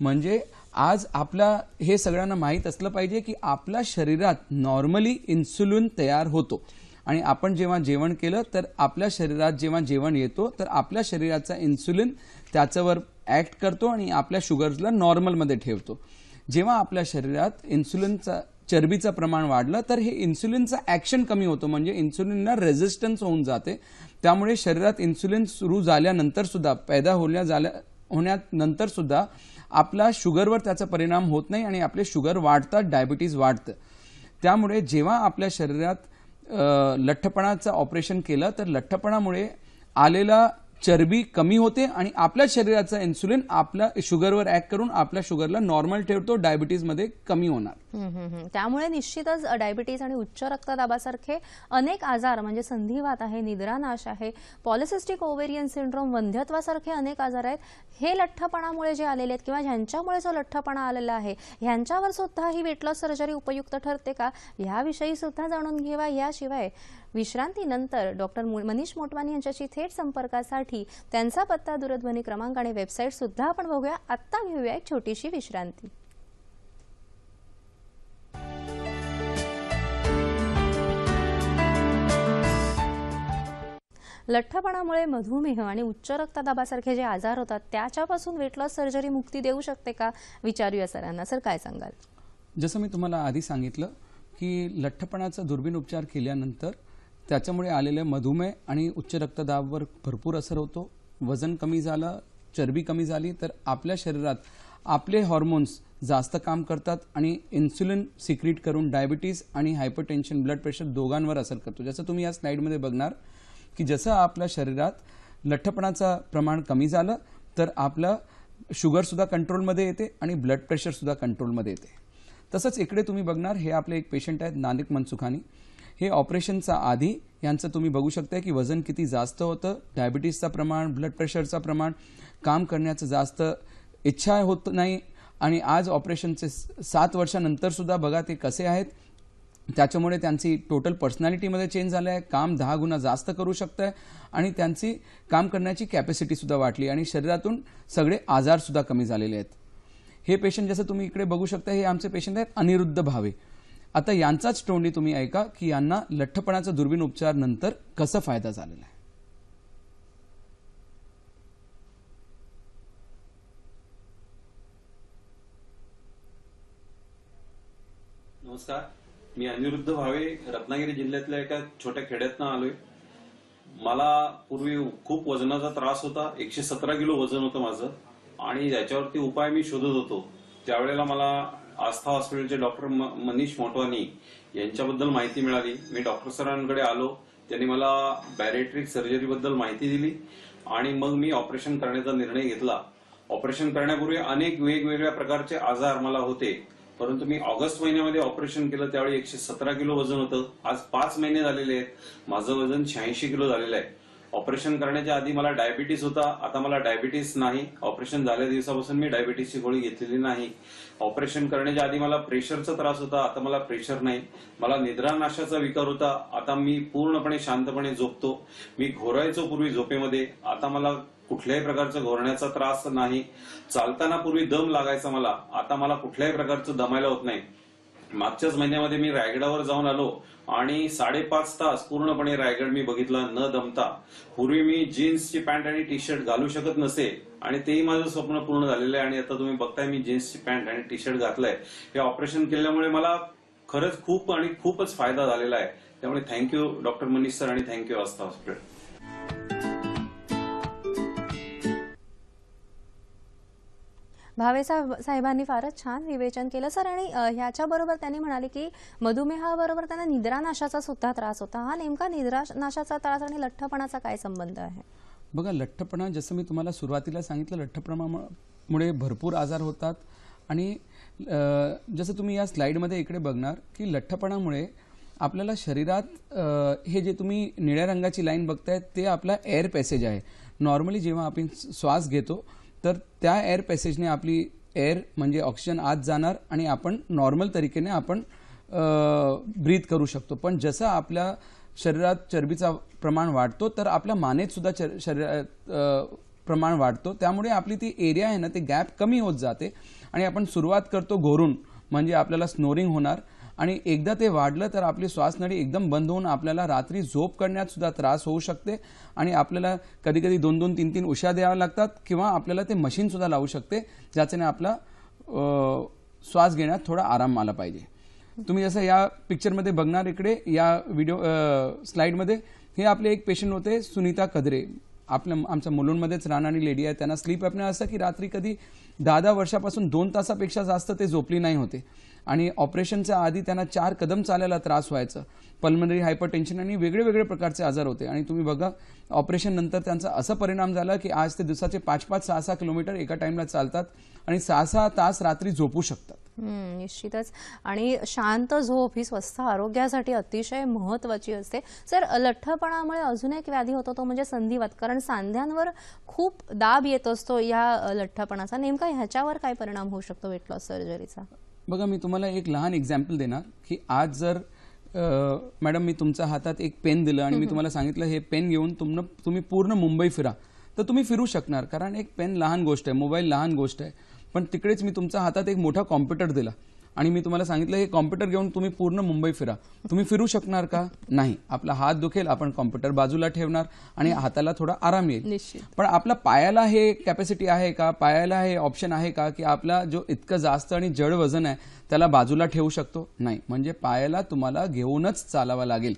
म्हणजे आज आपला हे सगळ्यांना माहीत असलं पाहिजे की आपल्या शरीरात नॉर्मली इन्सुलिन तयार होतो आणि आपण जेव्हा जेवण केलं तर आपल्या शरीरात जेव्हा जेवण येतो तर आपल्या शरीराचा इन्सुलिन त्याच्यावर ऍक्ट करतो आणि आपल्या शुगर्सला नॉर्मलमध्ये ठेवतो. जेव्हा आपल्या शरीरात इन्सुलिनचा चरबीचं प्रमाण वाढलं तर हे इन्सुलिनचा ऍक्शन कमी होतो. म्हणजे इन्सुलिनला रेझिस्टन्स होऊन जाते. त्यामुळे शरीरात इन्सुलिन सुरू झाल्यानंतर सुद्धा पैदा होण्यानंतर सुद्धा आपला शुगरवर त्याचा परिणाम होत नाही आणि आपले शुगर वाढतात, डायबिटीज वाढतं. त्यामुळे जेव्हा आपल्या शरीरात लठ्ठपणाचं ऑपरेशन केलं तर लठ्ठपणामुळे आलेला चरबी कमी होते आणि आपल्या शरीराचा इन्सुलिन आपल्या शुगरवर ऍक्ट करून आपल्या शुगरला नॉर्मल ठेवतो, डायबिटीजमध्ये कमी होणार. त्यामुळे निश्चितच डायबिटीज आणि उच्च रक्तदाबासारखे अनेक आजार म्हणजे संधिवात आहे, निद्रानाश आहे, पॉलिसिस्टिक ओव्हेरियन सिंड्रोम, वंध्यत्वासारखे अनेक आजार आहेत. हे लठ्ठपणामुळे जे आलेले आहेत किंवा ज्यांच्यामुळे जो लठ्ठपणा आलेला आहे ह्यांच्यावर सुद्धा ही वेट लॉस सर्जरी उपयुक्त ठरते का, याविषयी सुद्धा जाणून घेवा. याशिवाय विश्रांतीनंतर डॉक्टर मनीष मोटवानी यांच्याशी थेट संपर्कासाठी त्यांचा पत्ता, दूरध्वनी क्रमांक आणि वेबसाईट सुद्धा आपण बघूया. आत्ता घेऊया एक छोटीशी विश्रांती. लठ्ठपणामुळे मधुमेह आणि उच्च रक्तदाबासारखे जे आजार होतात त्याच्यापासून वेट लॉस सर्जरी मुक्ती देऊ शकते का, विचारूया सरांना. सर काय सांगाल? जसं मी तुम्हाला आधी सांगितलं की लठ्ठपणाचा दुर्बीण उपचार केल्यानंतर त्याच्यामुळे आलेल्या मधुमेह आणि उच्च रक्तदाबावर भरपूर असर होतो. वजन कमी झालं, चरबी कमी झाली तर आपल्या शरीरात आपले हॉर्मोन्स जास्त काम करतात आणि इन्सुलिन सिक्रीट करून डायबिटीज आणि हायपरटेन्शन, ब्लड प्रेशर दोघांवर असर करतो. जसं तुम्ही या स्लाइडमध्ये बघणार की जसं आपल्या शरीरात लठ्ठपणाचं प्रमाण कमी झालं तर आपलं शुगरसुद्धा कंट्रोलमध्ये येते आणि ब्लड प्रेशरसुद्धा कंट्रोलमध्ये येते. तसंच इकडे तुम्ही बघणार, हे आपले एक पेशंट आहेत नानिक मनसुखानी. हे ऑपरेशनचा आधी यांचं तुम्ही बघू शकता की वजन किती जास्त होतं, डायबिटीजचं प्रमाण, ब्लड प्रेशरचं प्रमाण, काम करण्याचं जास्त इच्छा होत नाही आणि आज ऑपरेशनचे 7 वर्षानंतर सुद्धा बघा ते कसे आहेत. त्याच्यामुळे त्यांची टोटल पर्सनॅलिटीमध्ये चेंज झालं आहे, काम 10 गुणा जास्त करू शकतं आहे आणि त्यांची काम करण्याची कॅपॅसिटीसुद्धा वाढली आणि शरीरातून सगळे आजारसुद्धा कमी झालेले आहेत. हे पेशंट जसं तुम्ही इकडे बघू शकता, हे आमचे पेशंट आहेत अनिरुद्ध भावे. आता यांचाच स्टोरी तुम्ही ऐका की यांना लठ्ठपणाचा दुर्बीण उपचार नंतर कसा फायदा झालेला आहे. नमस्कार, मी अनिरुद्ध भावे, रत्नागिरी जिल्ह्यातल्या एका छोट्या खेड्यातनं आलोय. मला पूर्वी खूप वजनाचा त्रास होता. 117 किलो वजन होतं माझं आणि याच्यावरती उपाय मी शोधत होतो. त्यावेळेला मला आस्था हॉस्पिटलचे डॉक्टर मनीष मोटवानी यांच्याबद्दल माहिती मिळाली. मी डॉक्टर सरांकडे आलो. त्यांनी मला बॅरेट्रिक सर्जरी बद्दल माहिती दिली आणि मग मी ऑपरेशन करण्याचा निर्णय घेतला. ऑपरेशन करण्यापूर्वी अनेक वेगवेगळ्या प्रकारचे आजार मला होते, परंतु मी ऑगस्ट महिन्यामध्ये ऑपरेशन केलं त्यावेळी 117 किलो वजन होतं. आज 5 महिने झालेले आहेत, माझं वजन 86 किलो झालेलं आहे. ऑपरेशन करण्याच्या आधी मला डायबिटीस होता, आता मला डायबिटीस नाही. ऑपरेशन झाल्या दिवसापासून मी डायबिटीसची गोळी घेतलेली नाही. ऑपरेशन करण्याच्या आधी मला प्रेशरचा त्रास होता, आता मला प्रेशर नाही. मला निद्रानाशाचा विकार होता, आता मी पूर्णपणे शांतपणे झोपतो. मी घोरायचो पूर्वी झोपेमध्ये, आता मला कुठल्याही प्रकारचा घोरण्याचा त्रास नाही. चालताना पूर्वी दम लागायचा मला, आता मला कुठल्याही प्रकारचं दमायला होत नाही. मागच्याच महिन्यामध्ये मी रायगडावर जाऊन आलो आणि 5.5 तास पूर्णपणे रायगड मी बघितला न दमता. पूर्वी मी जीन्सची पॅन्ट आणि टी शर्ट घालू शकत नसे आणि तेही माझं स्वप्न पूर्ण झालेलं आहे आणि आता तुम्ही बघताय मी जीन्सची पॅन्ट आणि टी शर्ट घातलंय. हे ऑपरेशन केल्यामुळे मला खरंच खूप आणि खूपच फायदा झालेला आहे. त्यामुळे थँक्यू डॉक्टर मनीष सर आणि थँक्यू आस्था हॉस्पिटल. भावे साहेबांनी फारच छान विवेचन केलं सर. आणि ह्याच्याबरोबर त्यांनी म्हणाले की मधुमेहाबरोबर त्यांना निद्रानाशाचा सुद्धा त्रास होता. हा नेमका निद्रानाशाचा त्रास आणि लठ्ठपणाचा काय संबंध आहे? बघा, लठ्ठपणा जसं मी तुम्हाला सुरुवातीला सांगितलं, लठ्ठपणामुळे भरपूर आजार होतात आणि जसं तुम्ही या स्लाइडमध्ये इकडे बघणार की लठ्ठपणामुळे आपल्याला शरीरात हे जे तुम्ही निळ्या रंगाची लाईन बघताय ते आपला एअर पॅसेज आहे. नॉर्मली जेव्हा आपण श्वास घेतो तर त्या एअर पॅसेजने आपली एअर म्हणजे ऑक्सिजन आत जाणार आणि आपण नॉर्मल तरीकेने आपण ब्रीथ करू शकतो. पण जसं आपल्या शरीरात चरबीचा प्रमाण वाढतो तर आपल्या मानेत सुद्धा शरीरात प्रमाण वाढतो. त्यामुळे आपली ती एरिया आहे ना, ते गॅप कमी होत जाते आणि आपण सुरुवात करतो घोरून, म्हणजे आपल्याला स्नोरिंग होणार आणि एकदा ते वाढलं तर आपली श्वासनळी एकदम बंद होऊन आपल्याला रात्री झोप करण्यात सुद्धा त्रास होऊ शकते आणि आपल्याला कधी कधी 2-2, 3-3 उशा द्याव्या लागतात किंवा आपल्याला ते मशीन सुद्धा लावू शकते, ज्याच्याने आपला श्वास घेण्यात थोडा आराम आला पाहिजे. तुम्ही जसं या पिक्चरमध्ये बघणार इकडे या व्हिडिओ स्लाइडमध्ये, हे आपले एक पेशंट होते सुनीता कदरे. आमच्या मुलुंडमध्येच राहणारी लेडी आहे. त्यांना स्लीप ॲपनिया असं की रात्री कधी 10-10 वर्षापासून 2 तासापेक्षा जास्त ते झोपली नाही होते आणि ऑपरेशनच्या आधी त्यांना 4 कदम चालायला त्रास व्हायचा, पल्मनरी हायपरटेन्शन आणि वेगळे वेगळे प्रकारचे आजार होते. आणि तुम्ही बघा ऑपरेशन नंतर त्यांचा असा परिणाम झाला की आज ते दिवसाचे 5-5, 6-6 किलोमीटर एका टाइमला चालतात आणि 6-6 तास रात्री झोपू शकतात. निश्चितच. आणि शांत झोप ही स्वस्थ आरोग्यासाठी अतिशय महत्त्वाची असते. सर, लठ्ठपणामुळे अजून एक व्याधी होतो तो म्हणजे संधिवात, कारण सांध्यांवर खूप दाब येत असतो या लठ्ठपणाचा. नेमका ह्याच्यावर काय परिणाम होऊ शकतो वेट लॉस सर्जरीचा? बघा, मी तुम्हाला एक लहान एक्झाम्पल देणार की आज जर मॅडम मी तुमच्या हातात एक पेन दिलं आणि मी तुम्हाला सांगितलं हे पेन घेऊन तुम्ही पूर्ण मुंबई फिरा, तर तुम्ही फिरू शकणार, कारण एक पेन लहान गोष्ट आहे, मोबाईल लहान गोष्ट आहे. पण तिकडेच मी तुमच्या हातात एक मोठा कॉम्प्युटर दिला आणि मी तुम्हाला सांगितलं हे कॉम्प्युटर घेऊन तुम्ही पूर्ण मुंबई फिरा, तुम्ही फिरू शकणार का? नाही. आपला हात दुखेल, आपण कॉम्प्युटर बाजूला ठेवणार आणि हाताला थोडा आराम येईल. पण आपल्या पायाला हे कॅपॅसिटी आहे का, पायाला हे ऑप्शन आहे का की आपला जो इतकं जास्त आणि जड वजन आहे त्याला बाजूला ठेवू शकतो? नाही. म्हणजे पायाला तुम्हाला घेऊनच चालावं लागेल.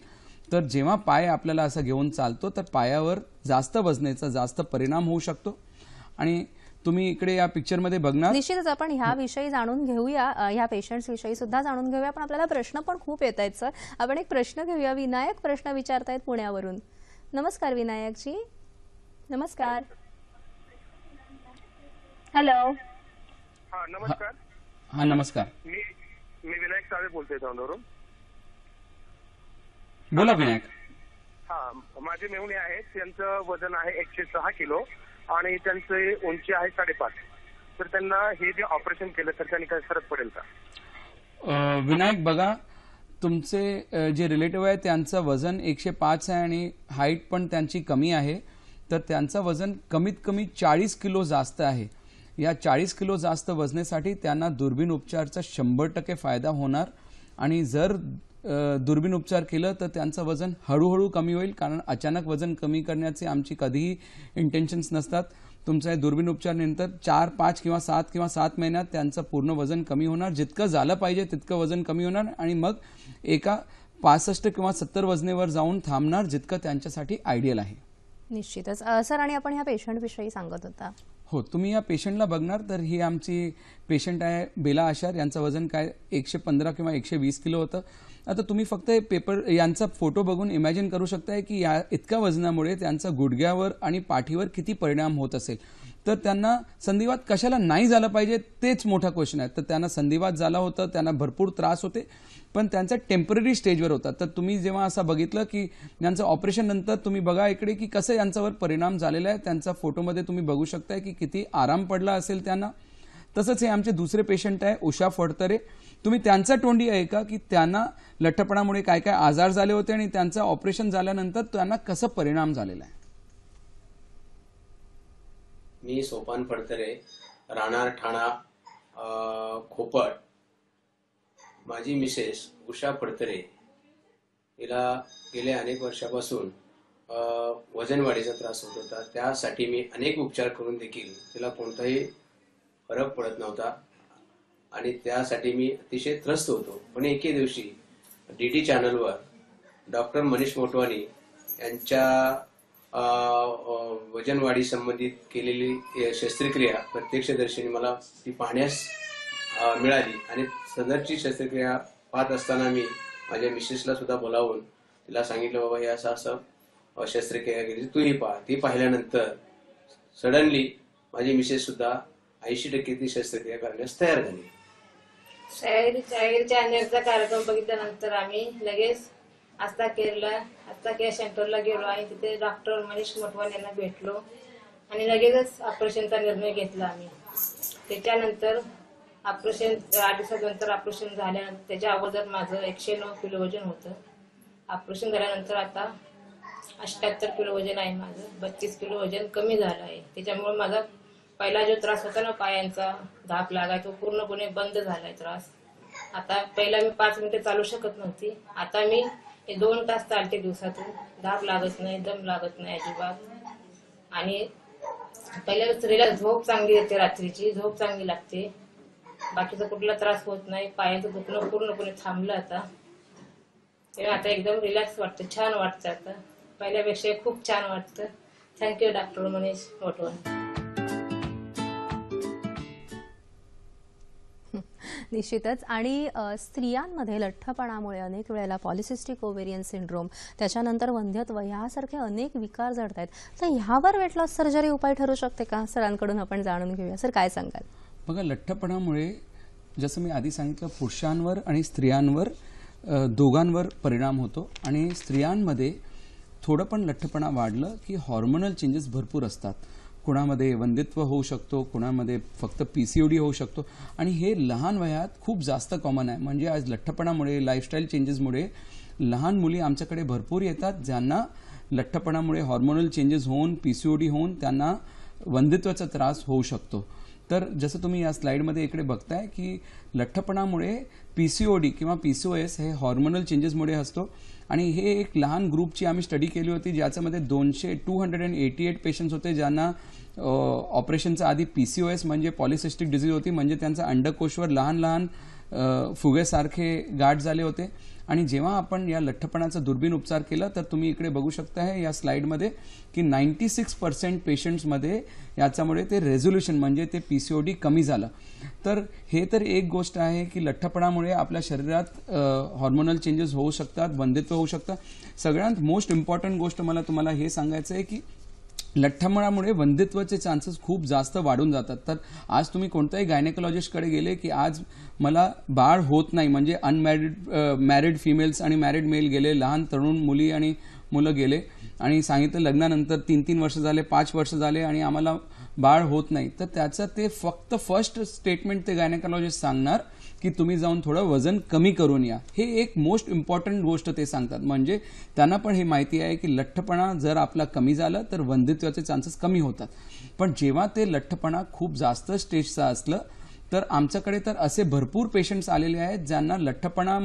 तर जेव्हा पाय आपल्याला असं घेऊन चालतो तर पायावर जास्त वजनाचा जास्त परिणाम होऊ शकतो. आणि तुम्ही इकडे या पिक्चरमध्ये बघणार. निश्चितच आपण ह्याविषयी जाणून घेऊया, ह्या पेशंट्स विषयी सुद्धा जाणून घेऊया. पण आपल्याला प्रश्न पण खूप येत आहेत सर. आपण एक प्रश्न घेऊया. विनायक प्रश्न विचारतायत पुण्यावरून. नमस्कार विनायकजी. नमस्कार. हॅलो. हा नमस्कार. हा नमस्कार. मी विनायक सावे बोलतोय दौंडवरून. बोला विनायक. हा, माझे मेहुणे आहेत, त्यांचं वजन आहे 106 किलो आणि त्यांची उंची आहे 5.5. तर त्यांना हे जे ऑपरेशन केलं तर त्यांनी काय फरक पडेल का? विनायक बघा, तुमचे जे रिलेटिव्ह आहे त्यांचं वजन 105 आहे आणि हाईट पण त्यांची कमी आहे, तर त्यांचं वजन कमीत कमी 40 किलो जास्त आहे. या 40 किलो जास्त वजनेसाठी त्यांना दुर्बीण उपचारचा 100% फायदा होणार. आणि जर दुर्बीण उपचार केलं तर त्यांचं वजन हळूहळू कमी होईल, कारण अचानक वजन कमी करण्याचे आमची कधीही इंटेन्शन्स नसतात. तुमच्या दुर्बीण उपचारानंतर 4, 5 किंवा 7 महिन्यात त्यांचं पूर्ण वजन कमी होणार, जितकं झालं पाहिजे तितकं वजन कमी होणार आणि मग एका 65 किंवा 70 वजनेवर जाऊन थांबणार, जितकं त्यांच्यासाठी आयडियल आहे. निश्चितच. सर, आणि आपण ह्या पेशंट विषयी सांगत होता. हो, तुम्ही या पेशंटला बघणार तर ही आमची पेशंट आहे बेला आशार. यांचं वजन काय 115 किंवा 120 किलो होतं. आता तुम्ही फक्त पेपर यांचा फोटो बघून इमॅजिन करू शकताय की या इतक्या वजनामुळे त्यांचा गुडघ्यावर आणि पाठीवर किती परिणाम होत असेल. तर त्यांना संधिवात कशाला नाही झालं पाहिजे तेच मोठा क्वेश्चन आहे. तर त्यांना संधिवात झाला होता, त्यांना भरपूर त्रास होते, पण त्यांचा टेम्पररी स्टेजवर होता. तर तुम्ही जेव्हा असं बघितलं की यांचं ऑपरेशन नंतर तुम्ही बघा इकडे की कसं यांच्यावर परिणाम झालेला आहे. त्यांचा फोटोमध्ये तुम्ही बघू शकताय की किती आराम पडला असेल त्यांना. तसंच हे आमचे दुसरे पेशंट आहे उषा फडतरे. तुम्ही त्यांचा तोंडी आहे का की त्यांना लठ्ठपणामुळे काय काय आजार झाले होते आणि त्यांचं ऑपरेशन झाल्यानंतर त्यांना कसं परिणाम झालेला आहे. मी सोपान फडतरे, राहणार ठाणा खोपड. माझी मिसेस उषा फडतरे, तिला गेल्या अनेक वर्षापासून वजनवाढीचा त्रास होत होता. त्यासाठी मी अनेक उपचार करून देखील तिला कोणताही फरक पडत नव्हता आणि त्यासाठी मी अतिशय त्रस्त होतो. पण एके दिवशी DD चॅनलवर डॉक्टर मनीष मोटवानी यांच्या वजनवाढी संबंधित केलेली शस्त्रक्रिया प्रत्यक्षदर्शनी मला ती पाहण्यास मिळाली आणि सदरची शस्त्रक्रिया पाहत असताना मी माझ्या मिसेसला सुद्धा बोलावून तिला सांगितलं, बाबा हे असं शस्त्रक्रिया केली, तूही पहा. ती पाहिल्यानंतर सडनली माझी मिसेस सुद्धा 80% ती शस्त्रक्रिया करण्यास तयार झाली. शाहीर चॅनलचा कार्यक्रम बघितल्यानंतर आम्ही लगेच आस्था केअर सेंटरला गेलो आणि तिथे डॉक्टर मनीष मोटवान यांना भेटलो आणि लगेचच ऑपरेशनचा निर्णय घेतला आम्ही. त्याच्यानंतर ऑपरेशन 8 दिवसानंतर ऑपरेशन झाल्यानंतर त्याच्या अगोदर माझं 109 किलो वजन होतं. ऑपरेशन झाल्यानंतर आता 78 किलो वजन आहे माझं. 32 किलो वजन कमी झालं आहे. त्याच्यामुळे माझा पहिला जो त्रास होता ना पायांचा धाप लागायचा तो पूर्णपणे बंद झालाय त्रास. आता पहिला मी 5 मिनिटं चालू शकत नव्हती, आता मी 2 तास चालते दिवसातून. धाप लागत नाही, दम लागत नाही अजिबात. आणि पहिल्या स्त्रीला झोप चांगली येते, रात्रीची झोप चांगली लागते, बाकीचा कुठला त्रास होत नाही. पायांचं दुखणं पूर्णपणे थांबलं आता. आता एकदम रिलॅक्स वाटतं, छान वाटतं आता. पहिल्यापेक्षा खूप छान वाटतं. Thank you doctor Manish Motwani. निश्चितच. आणि स्त्रियांमध्ये लठ्ठपणामुळे अनेक वेळेला पॉलिसिस्टिक ओव्हेरियन सिंड्रोम, त्याच्यानंतर वंध्यत्व यासारखे अनेक विकार जडत आहेत. तर ह्यावर वेट लॉस सर्जरी उपाय ठरू शकते का? सरांकडून आपण जाणून घेऊया. सर, काय सांगाल? बघा, लठ्ठपणामुळे जसं मी आधी सांगितलं, पुरुषांवर आणि स्त्रियांवर दोघांवर परिणाम होतो. आणि स्त्रियांमध्ये थोडं पण लठ्ठपणा वाढलं की हॉर्मोनल चेंजेस भरपूर असतात. कुणामध्ये वंध्यत्व होऊ शकतो, कुणामध्ये फक्त PCOD होऊ शकतो. आणि हे लहान वयात खूप जास्त कॉमन आहे. म्हणजे आज लठ्ठपणामुळे, लाईफस्टाईल चेंजेसमुळे लहान मुली आमच्याकडे भरपूर येतात, ज्यांना लठ्ठपणामुळे हॉर्मोनल चेंजेस होऊन, PCOD होऊन त्यांना वंध्यत्वाचा त्रास होऊ शकतो. तर जसं तुम्ही या स्लाइडमध्ये इकडे बघताय की लठ्ठपणामुळे PCOD किंवा PCOS हे हॉर्मोनल चेंजेसमुळे असतो. आणि हे एक लहान ग्रुपची आम्ही स्टडी केली होती, ज्याच्यामध्ये 288 पेशंट्स होते, ज्यांना ऑपरेशनच्या आधी PCOS म्हणजे पॉलिसिस्टिक डिझीज होती. म्हणजे त्यांचा अंडकोशवर लहान लहान फुगेसारखे गाठ झाले होते. आणि जेव्हा आपण या लठ्ठपणाचा दुर्बीण उपचार केला तर तुम्ही इकडे बघू शकता या स्लाइडमध्ये की 96% पेशंट्समध्ये याच्यामुळे ते रेझोल्युशन म्हणजे ते PCOD कमी झालं. तर हे तर एक गोष्ट आहे की लठ्ठपणामुळे आपल्या शरीरात हॉर्मोनल चेंजेस होऊ शकतात, वंध्यत्व होऊ शकतं. सगळ्यात मोस्ट इम्पॉर्टंट गोष्ट मला तुम्हाला हे सांगायचं आहे की लठ्ठपणामुळे वंध्यत्वाचे चान्सेस खूप जास्त वाढून जातात. तर आज तुम्ही कोणत्याही गायनेकोलॉजिस्टकडे गेले की आज मला बाळ होत नाही, म्हणजे मॅरिड फिमेल्स आणि मॅरिड मेल गेले, लहान तरुण मुली आणि मुलं गेले आणि सांगितलं लग्नानंतर 3-3 वर्ष झाले, 5 वर्ष झाले आणि आम्हाला बाळ होत नाही. तर त्याचं ते फक्त फर्स्ट स्टेटमेंट ते गायनेकोलॉजिस्ट सांगणार की तुम्ही जाऊन थोडं वजन कमी करून या. हे एक मोस्ट इम्पॉर्टंट गोष्ट ते सांगतात. म्हणजे त्यांना पण हे माहिती आहे की लठ्ठपणा जर आपला कमी झाला तर वंध्यत्वाचे चान्सेस कमी होतात. पण जेव्हा ते लठ्ठपणा खूप जास्त स्टेजचा असलं तर आमच्याकडे तर असे भरपूर पेशंट्स आलेले आहेत ज्यांना लठ्ठपणा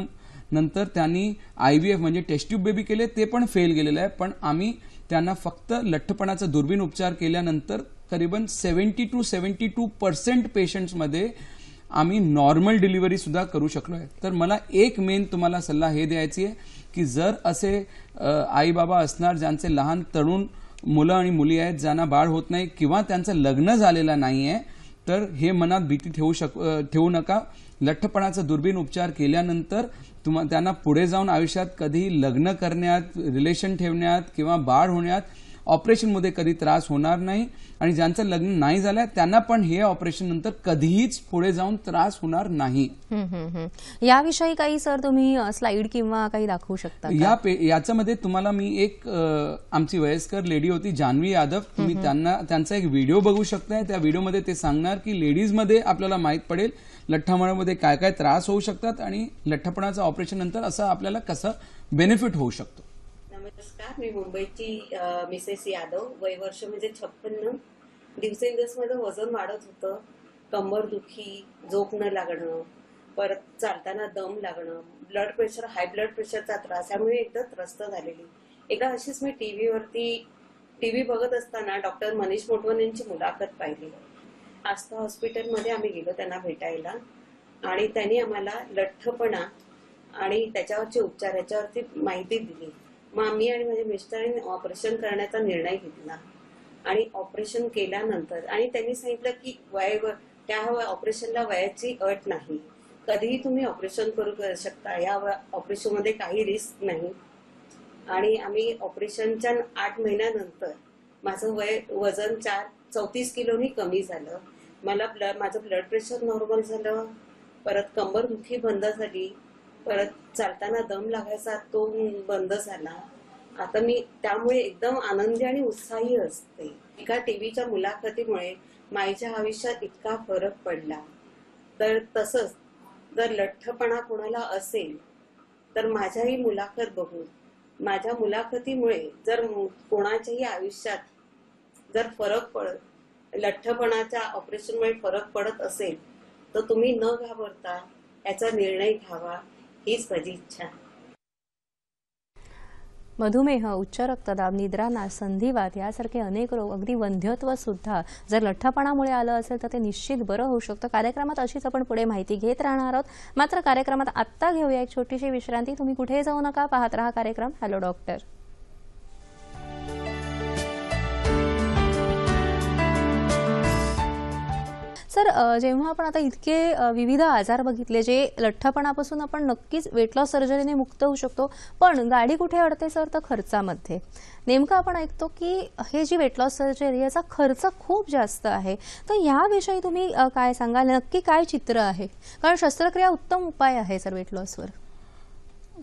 नंतर त्यांनी IVF म्हणजे टेस्ट ट्यूब बेबी केले, ते पण फेल गेलेलं आहे. पण आम्ही त्यांना फक्त लठ्ठपणाचा दुर्बीण उपचार केल्यानंतर करीबन 70 to 72% पेशंट्समध्ये आम्ही नॉर्मल डिलिव्हरी सुद्धा करू शकलो आहे. तर मला एक मेन तुम्हाला सल्ला हे द्यायची आहे की जर असे आई बाबा असणार ज्यांचे लहान तरुण मुलं आणि मुली आहेत ज्यांना बाळ होत नाही किंवा त्यांचं लग्न झालेलं नाही आहे, तर हे मनात भीती ठेवू नका. लठ्ठपणाचा दुर्बीण उपचार केल्यानंतर त्यांना पुढे जाऊन आयुष्यात कधी लग्न करण्यात, रिलेशन ठेवण्यात किंवा बाळ होण्यात, ऑपरेशनमध्ये कधी त्रास होणार नाही. आणि ज्यांचं लग्न नाही झालंय त्यांना पण हे ऑपरेशन नंतर कधीच पुढे जाऊन त्रास होणार नाही. याविषयी काही सर तुम्ही स्लाइड किंवा काही दाखवू शकता? याच्यामध्ये तुम्हाला मी एक आमची वयस्कर लेडी होती जान्हवी यादव, तुम्ही त्यांचा एक व्हिडिओ बघू शकताय. त्या व्हिडिओमध्ये ते सांगणार की लेडीजमध्ये आपल्याला माहित पडेल लठ्ठपणामध्ये काय काय त्रास होऊ शकतात आणि लठ्ठपणाचं ऑपरेशन नंतर असं आपल्याला कसं बेनिफिट होऊ शकतो. नमस्कार, मी मुंबईची मिसेस यादव. वय वर्ष म्हणजे 56. दिवसेंदिवस माझं वजन वाढत होतं. कंबर दुखी, झोप न लागणं, परत चालताना दम लागणं, ब्लड प्रेशर, हाय ब्लड प्रेशरचा त्रास, यामुळे एकदा त्रस्त झालेली. एकदा अशीच मी टीव्ही बघत असताना डॉक्टर मनीष मोटवान यांची मुलाखत पाहिली. आस्था हॉस्पिटलमध्ये आम्ही गेलो त्यांना भेटायला आणि त्यांनी आम्हाला लठ्ठपणा आणि त्याच्यावरचे उपचार याच्यावरती माहिती दिली. मग मी आणि माझ्या मिस्टरांनी ऑपरेशन करण्याचा निर्णय घेतला आणि ऑपरेशन केल्यानंतर आणि त्यांनी सांगितलं की त्या ऑपरेशनला वयाची अट नाही, कधीही तुम्ही ऑपरेशन करू शकता, या ऑपरेशनमध्ये काही रिस्क नाही. आणि आम्ही ऑपरेशनच्या 8 महिन्यानंतर माझं वजन 34 किलोनी कमी झालं. माझं ब्लड प्रेशर नॉर्मल झालं, परत कंबर दुखी बंद झाली, परत चालताना दम लागायचा तो बंद झाला. आता मी त्यामुळे एकदम आनंदी आणि उत्साही असते. एका टीव्हीच्या मुलाखतीमुळे माझ्या आयुष्यात इतका फरक पडला. तर तसंच जर लठ्ठपणा कोणाला असेल तर माझ्याही मुलाखत बघून, माझ्या मुलाखतीमुळे जर कोणाच्याही आयुष्यात जर लठ्ठपणाच्या ऑपरेशनमुळे फरक पडत असेल तर तुम्ही न घाबरता याचा निर्णय घ्यावा, हीच माझी इच्छा. मधुमेह, उच्च रक्तदाब, निद्रानाश, संधिवात यासारखे अनेक रोग, अगदी वंध्यत्व सुद्धा जर लठ्ठपणामुळे आलं असेल तर ते निश्चित बरं होऊ शकतं. कार्यक्रमात अशीच आपण पुढे माहिती घेत राहणार आहोत. मात्र कार्यक्रमात आत्ता घेऊया एक छोटीशी विश्रांती. तुम्ही कुठेही जाऊ नका, पाहत रहा कार्यक्रम हॅलो डॉक्टर. सर जेव्हा आपण आता इतके विविध आजार बघितले जे लठ्ठपणापासून आपण नक्कीच वेट लॉस सर्जरीने मुक्त होऊ शकतो, पण गाडी कुठे अडते सर? तर खर्चामध्ये. नेमकं आपण ऐकतो की हे जी वेट लॉस सर्जरी याचा खर्च खूप जास्त आहे, तर याविषयी तुम्ही काय सांगाल? नक्की काय चित्र आहे? कारण शस्त्रक्रिया उत्तम उपाय आहे सर वेट लॉसवर.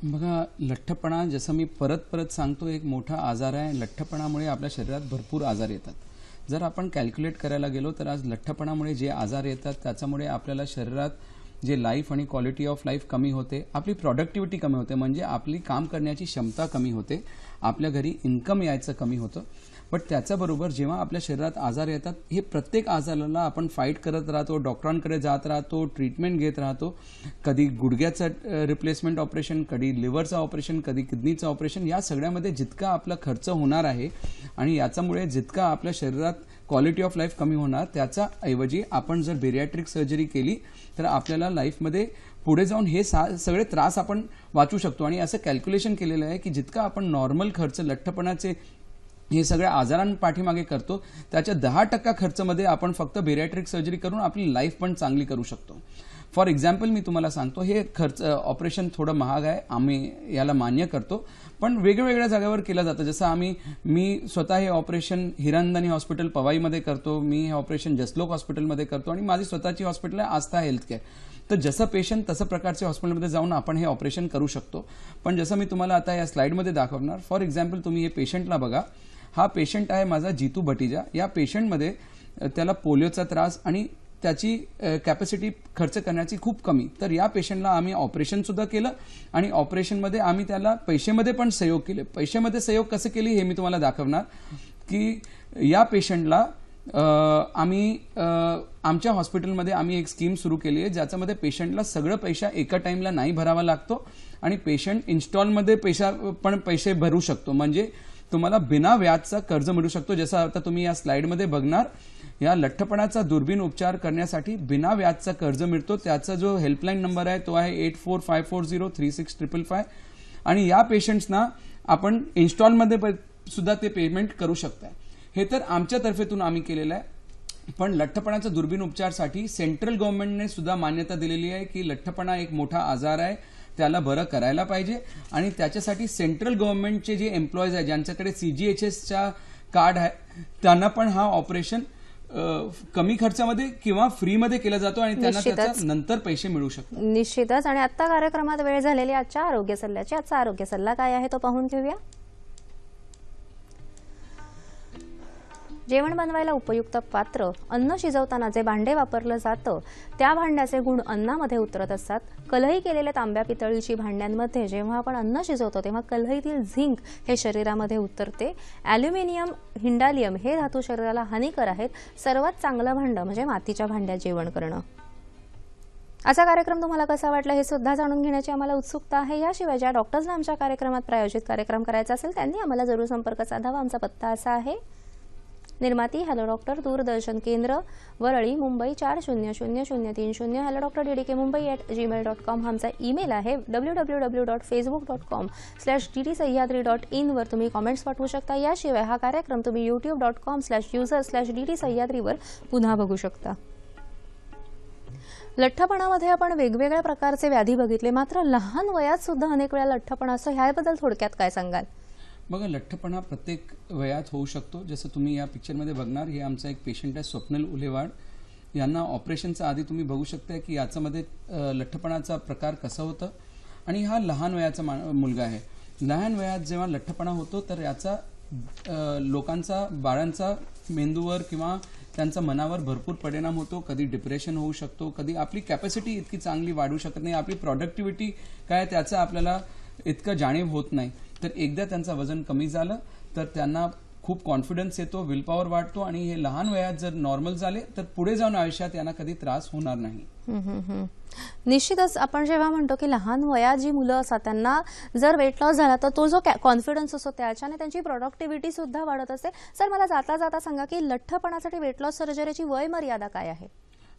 बघा, लठ्ठपणा जसं मी परत सांगतो एक मोठा आजार आहे. लठ्ठपणामुळे आपल्या शरीरात भरपूर आजार येतात. जर आपण कॅल्क्युलेट करायला गेलो तर आज लठ्ठपणामुळे जे आजार येतात त्याच्यामुळे आपल्याला शरीरात जे लाईफ आणि क्वालिटी ऑफ लाईफ कमी होते, आपली प्रोडक्टिव्हिटी कमी होते, म्हणजे आपली काम करण्याची क्षमता कमी होते, आपल्या घरी इन्कम यायचं कमी होतं. बट त्याच्याबरोबर जेव्हा आपल्या शरीरात आजार येतात, हे प्रत्येक आजाराला आपण फाईट करत राहतो, डॉक्टरांकडे जात राहतो, ट्रीटमेंट घेत राहतो. कधी गुडघ्याचं रिप्लेसमेंट ऑपरेशन, कधी लिव्हरचं ऑपरेशन, कधी किडनीचं ऑपरेशन. या सगळ्यामध्ये जितका आपला खर्च होणार आहे आणि याच्यामुळे जितका आपल्या शरीरात क्वालिटी ऑफ लाईफ कमी होणार, त्याच्या ऐवजी आपण जर बेरियाट्रिक सर्जरी केली तर आपल्याला लाईफमध्ये पुढे जाऊन हे सगळे त्रास आपण वाचू शकतो. आणि असं कॅल्क्युलेशन केलेलं आहे की जितका आपण नॉर्मल खर्च लठ्ठपणाचे हे सगळ्या आजारांपाठीमागे करतो, त्याच्या 10% खर्चमध्ये आपण फक्त बेरियाट्रिक सर्जरी करून आपली लाईफ पण चांगली करू शकतो. फॉर एक्झाम्पल मी तुम्हाला सांगतो, हे खर्च ऑपरेशन थोडं महाग आहे, आम्ही याला मान्य करतो, पण वेगवेगळ्या जागेवर केलं जातं. जसं मी स्वतः हे ऑपरेशन हिरानंदानी हॉस्पिटल पवाईमध्ये करतो, मी हे ऑपरेशन जसलोक हॉस्पिटलमध्ये करतो आणि माझी स्वतःची हॉस्पिटल आहे आस्था हेल्थ केअर. तर जसं पेशंट तसं प्रकारच्या हॉस्पिटलमध्ये जाऊन आपण हे ऑपरेशन करू शकतो. पण जसं मी तुम्हाला आता या स्लाइडमध्ये दाखवणार, फॉर एक्झाम्पल तुम्ही हे पेशंटला बघा. हा पेशंट आहे माझा जीतू भटीजा. या पेशंटमध्ये त्याला पोलिओचा त्रास आणि त्याची कॅपॅसिटी खर्च करण्याची खूप कमी. तर या पेशंटला आम्ही ऑपरेशन सुद्धा केलं आणि ऑपरेशनमध्ये आम्ही त्याला पैशामध्ये पण सहयोग केले. पैशामध्ये सहयोग कसे केले हे मी तुम्हाला दाखवणार. की या पेशंटला आम्ही आमच्या हॉस्पिटलमध्ये आम्ही एक स्कीम सुरू केली आहे, ज्याच्यामध्ये पेशंटला सगळं पैसा एका टाइमला नाही भरावा लागतो आणि पेशंट इन्स्टॉलमध्ये पैसे भरू शकतो. म्हणजे तुम्हाला बिना व्याजचा कर्ज मिळू शकतो. जसं आता तुम्ही या स्लाइडमध्ये बघणार, या लठ्ठपणाचा दुर्बीण उपचार करण्यासाठी बिना व्याजचा कर्ज मिळतो. त्याचा जो हेल्पलाईन नंबर आहे तो आहे 8454036555 आणि या पेशंट्सना आपण इन्स्टॉलमध्ये सुद्धा ते पेमेंट करू शकता. हे तर आमच्या तर्फेतून आम्ही केलेलं आहे. पण लठ्ठपणाचा दुर्बीण उपचारसाठी सेंट्रल गव्हर्नमेंटने सुद्धा मान्यता दिलेली आहे की लठ्ठपणा एक मोठा आजार आहे, त्याला बरं करायला पाहिजे आणि त्याच्यासाठी सेंट्रल गव्हर्नमेंटचे जे एम्प्लॉईज आहे, ज्यांच्याकडे CGHSचा कार्ड आहे, त्यांना पण हा ऑपरेशन कमी खर्चामध्ये किंवा फ्रीमध्ये केला जातो आणि त्यांना त्याचा नंतर पैसे मिळू शकतात. निश्चितच. आणि आता कार्यक्रमात वेळ झालेली आजच्या आरोग्य सल्ल्याची. आजचा आरोग्य सल्ला काय आहे तो पाहून घेऊया. जेवण बनवायला उपयुक्त पात्र, अन्न शिजवताना जे भांडे वापरलं जातं त्या भांड्याचे गुण अन्नामध्ये उतरत असतात. कलही केलेल्या तांब्या पितळीची भांड्यांमध्ये जेव्हा आपण अन्न शिजवतो तेव्हा कलहीतील झिंक हे शरीरामध्ये उतरते. ॲल्युमिनियम, हिंडालियम हे धातू शरीराला हानिकर आहेत. सर्वात चांगलं भांडं म्हणजे मातीच्या भांड्यात जेवण करणं. असा कार्यक्रम तुम्हाला कसा वाटला हे सुद्धा जाणून घेण्याची आम्हाला उत्सुकता आहे. याशिवाय ज्या डॉक्टर्सना आमच्या कार्यक्रमात प्रायोजित कार्यक्रम करायचा असेल त्यांनी आम्हाला जरूर संपर्क साधावा. आमचा पत्ता असा आहे: निर्माती हॅलो डॉक्टर, दूरदर्शन केंद्र, Worli, Mumbai 400030. Hello doctor DDK Mumbai@gmail.com हा आमचा ईमेल आहे. www.facebook.com/ddsahyadri.in वर तुम्ही कॉमेंट्स पाठवू शकता. याशिवाय हा कार्यक्रम तुम्ही youtube.com/user/ddsahyadri वर पुन्हा बघू शकता. लठ्ठपणामध्ये आपण वेगवेगळ्या प्रकारचे व्याधी बघितले, मात्र लहान वयात सुद्धा अनेक वेळा लठ्ठपणा असतो. ह्याबद्दल थोडक्यात काय सांगाल? बघा, लठ्ठपणा प्रत्येक वयात होऊ शकतो. जसं तुम्ही या पिक्चरमध्ये बघणार, हे आमचा एक पेशंट आहे स्वप्नील उलेवाड. यांना ऑपरेशनच्या आधी तुम्ही बघू शकता की याच्यामध्ये लठ्ठपणाचा प्रकार कसा होता आणि हा लहान वयाचा मुलगा आहे. लहान वयात जेव्हा लठ्ठपणा होतो तर याचा लोकांचा, बाळांचा मेंदूवर किंवा त्यांच्या मनावर भरपूर परिणाम होतो. कधी डिप्रेशन होऊ शकतो, कधी आपली कॅपॅसिटी इतकी चांगली वाढू शकत नाही, आपली प्रोडक्टिव्हिटी काय त्याचा आपल्याला इतकं जाणीव होत नाही. तर एकदा त्यांचं वजन कमी झालं तर त्यांना खूप कॉन्फिडन्स येतो, विल पॉवर वाढतो आणि हे लहान वयात जर नॉर्मल झाले तर पुढे जाऊन आयुष्यात यांना कधी त्रास होणार नाही. निश्चितच. आपण जेव्हा म्हणतो की लहान वयात जी मुलं असतात त्यांना जर वेट लॉस झाला तर तो जो कॉन्फिडन्स असतो त्याच्याने त्यांची प्रोडक्टिव्हिटी सुद्धा वाढत असते. सर, मला जाता जाता सांगा की लठ्ठपणासाठी वेट लॉस सर्जरीची वय मर्यादा काय आहे?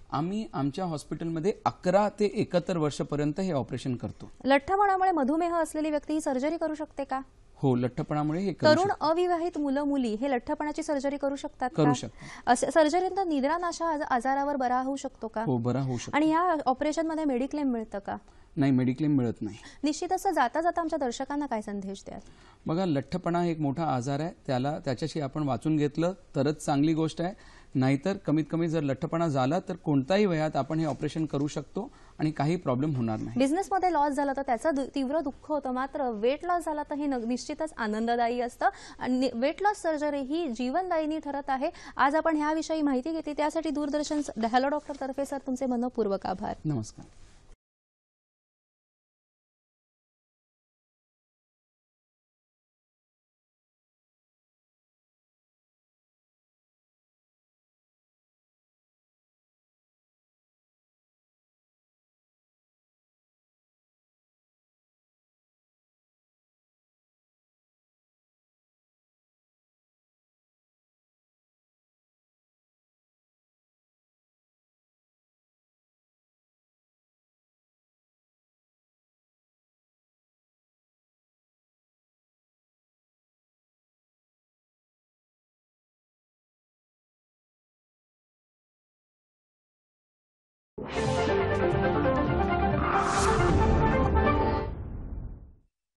आम्ही आमच्या हॉस्पिटलमध्ये 11 ते 71 वर्षापर्यंत हे ऑपरेशन करतो. लठ्ठपणामुळे मधुमेह असलेली व्यक्ती ही सर्जरी करू शकते का? हो, लठ्ठपणामुळे हे करू तरुण शकतात. अविवाहित मुलं मुली हे लठ्ठपणाची सर्जरी करू शकतात का? करू शकतात. असे सर्जरीनंतर निद्रानाशा आजारावर बरा होऊ शकतो का? हो, बरा होऊ शकतो. आणि या ऑपरेशनमध्ये मेडिक्लेम मिळतं का? नाही, मेडिक्लेम मिळत नाही. निश्चितच जाता जाता आमच्या दर्शकांना काय संदेश द्याल? बघा, लठ्ठपणा एक मोठा आजार आहे, त्याच्याशी आपण वाचून घेतलं तरच चांगली गोष्ट आहे. नाहीतर कमीत कमी जर लठ्ठपणा झाला तर कोणत्याही वयात आपण हे ऑपरेशन करू शकतो आणि काही प्रॉब्लेम होणार नाही. बिझनेसमध्ये लॉस झाला तर त्याचं तीव्र दुःख होतं, मात्र वेट लॉस झाला तर हे निश्चितच आनंददायी असतं. आणि वेट लॉस सर्जरी ही जीवनदायिनी ठरत आहे. आज आपण ह्याविषयी माहिती घेतली त्यासाठी दूरदर्शन हॅलो डॉक्टर तर्फे सर तुमचे मनपूर्वक आभार. नमस्कार.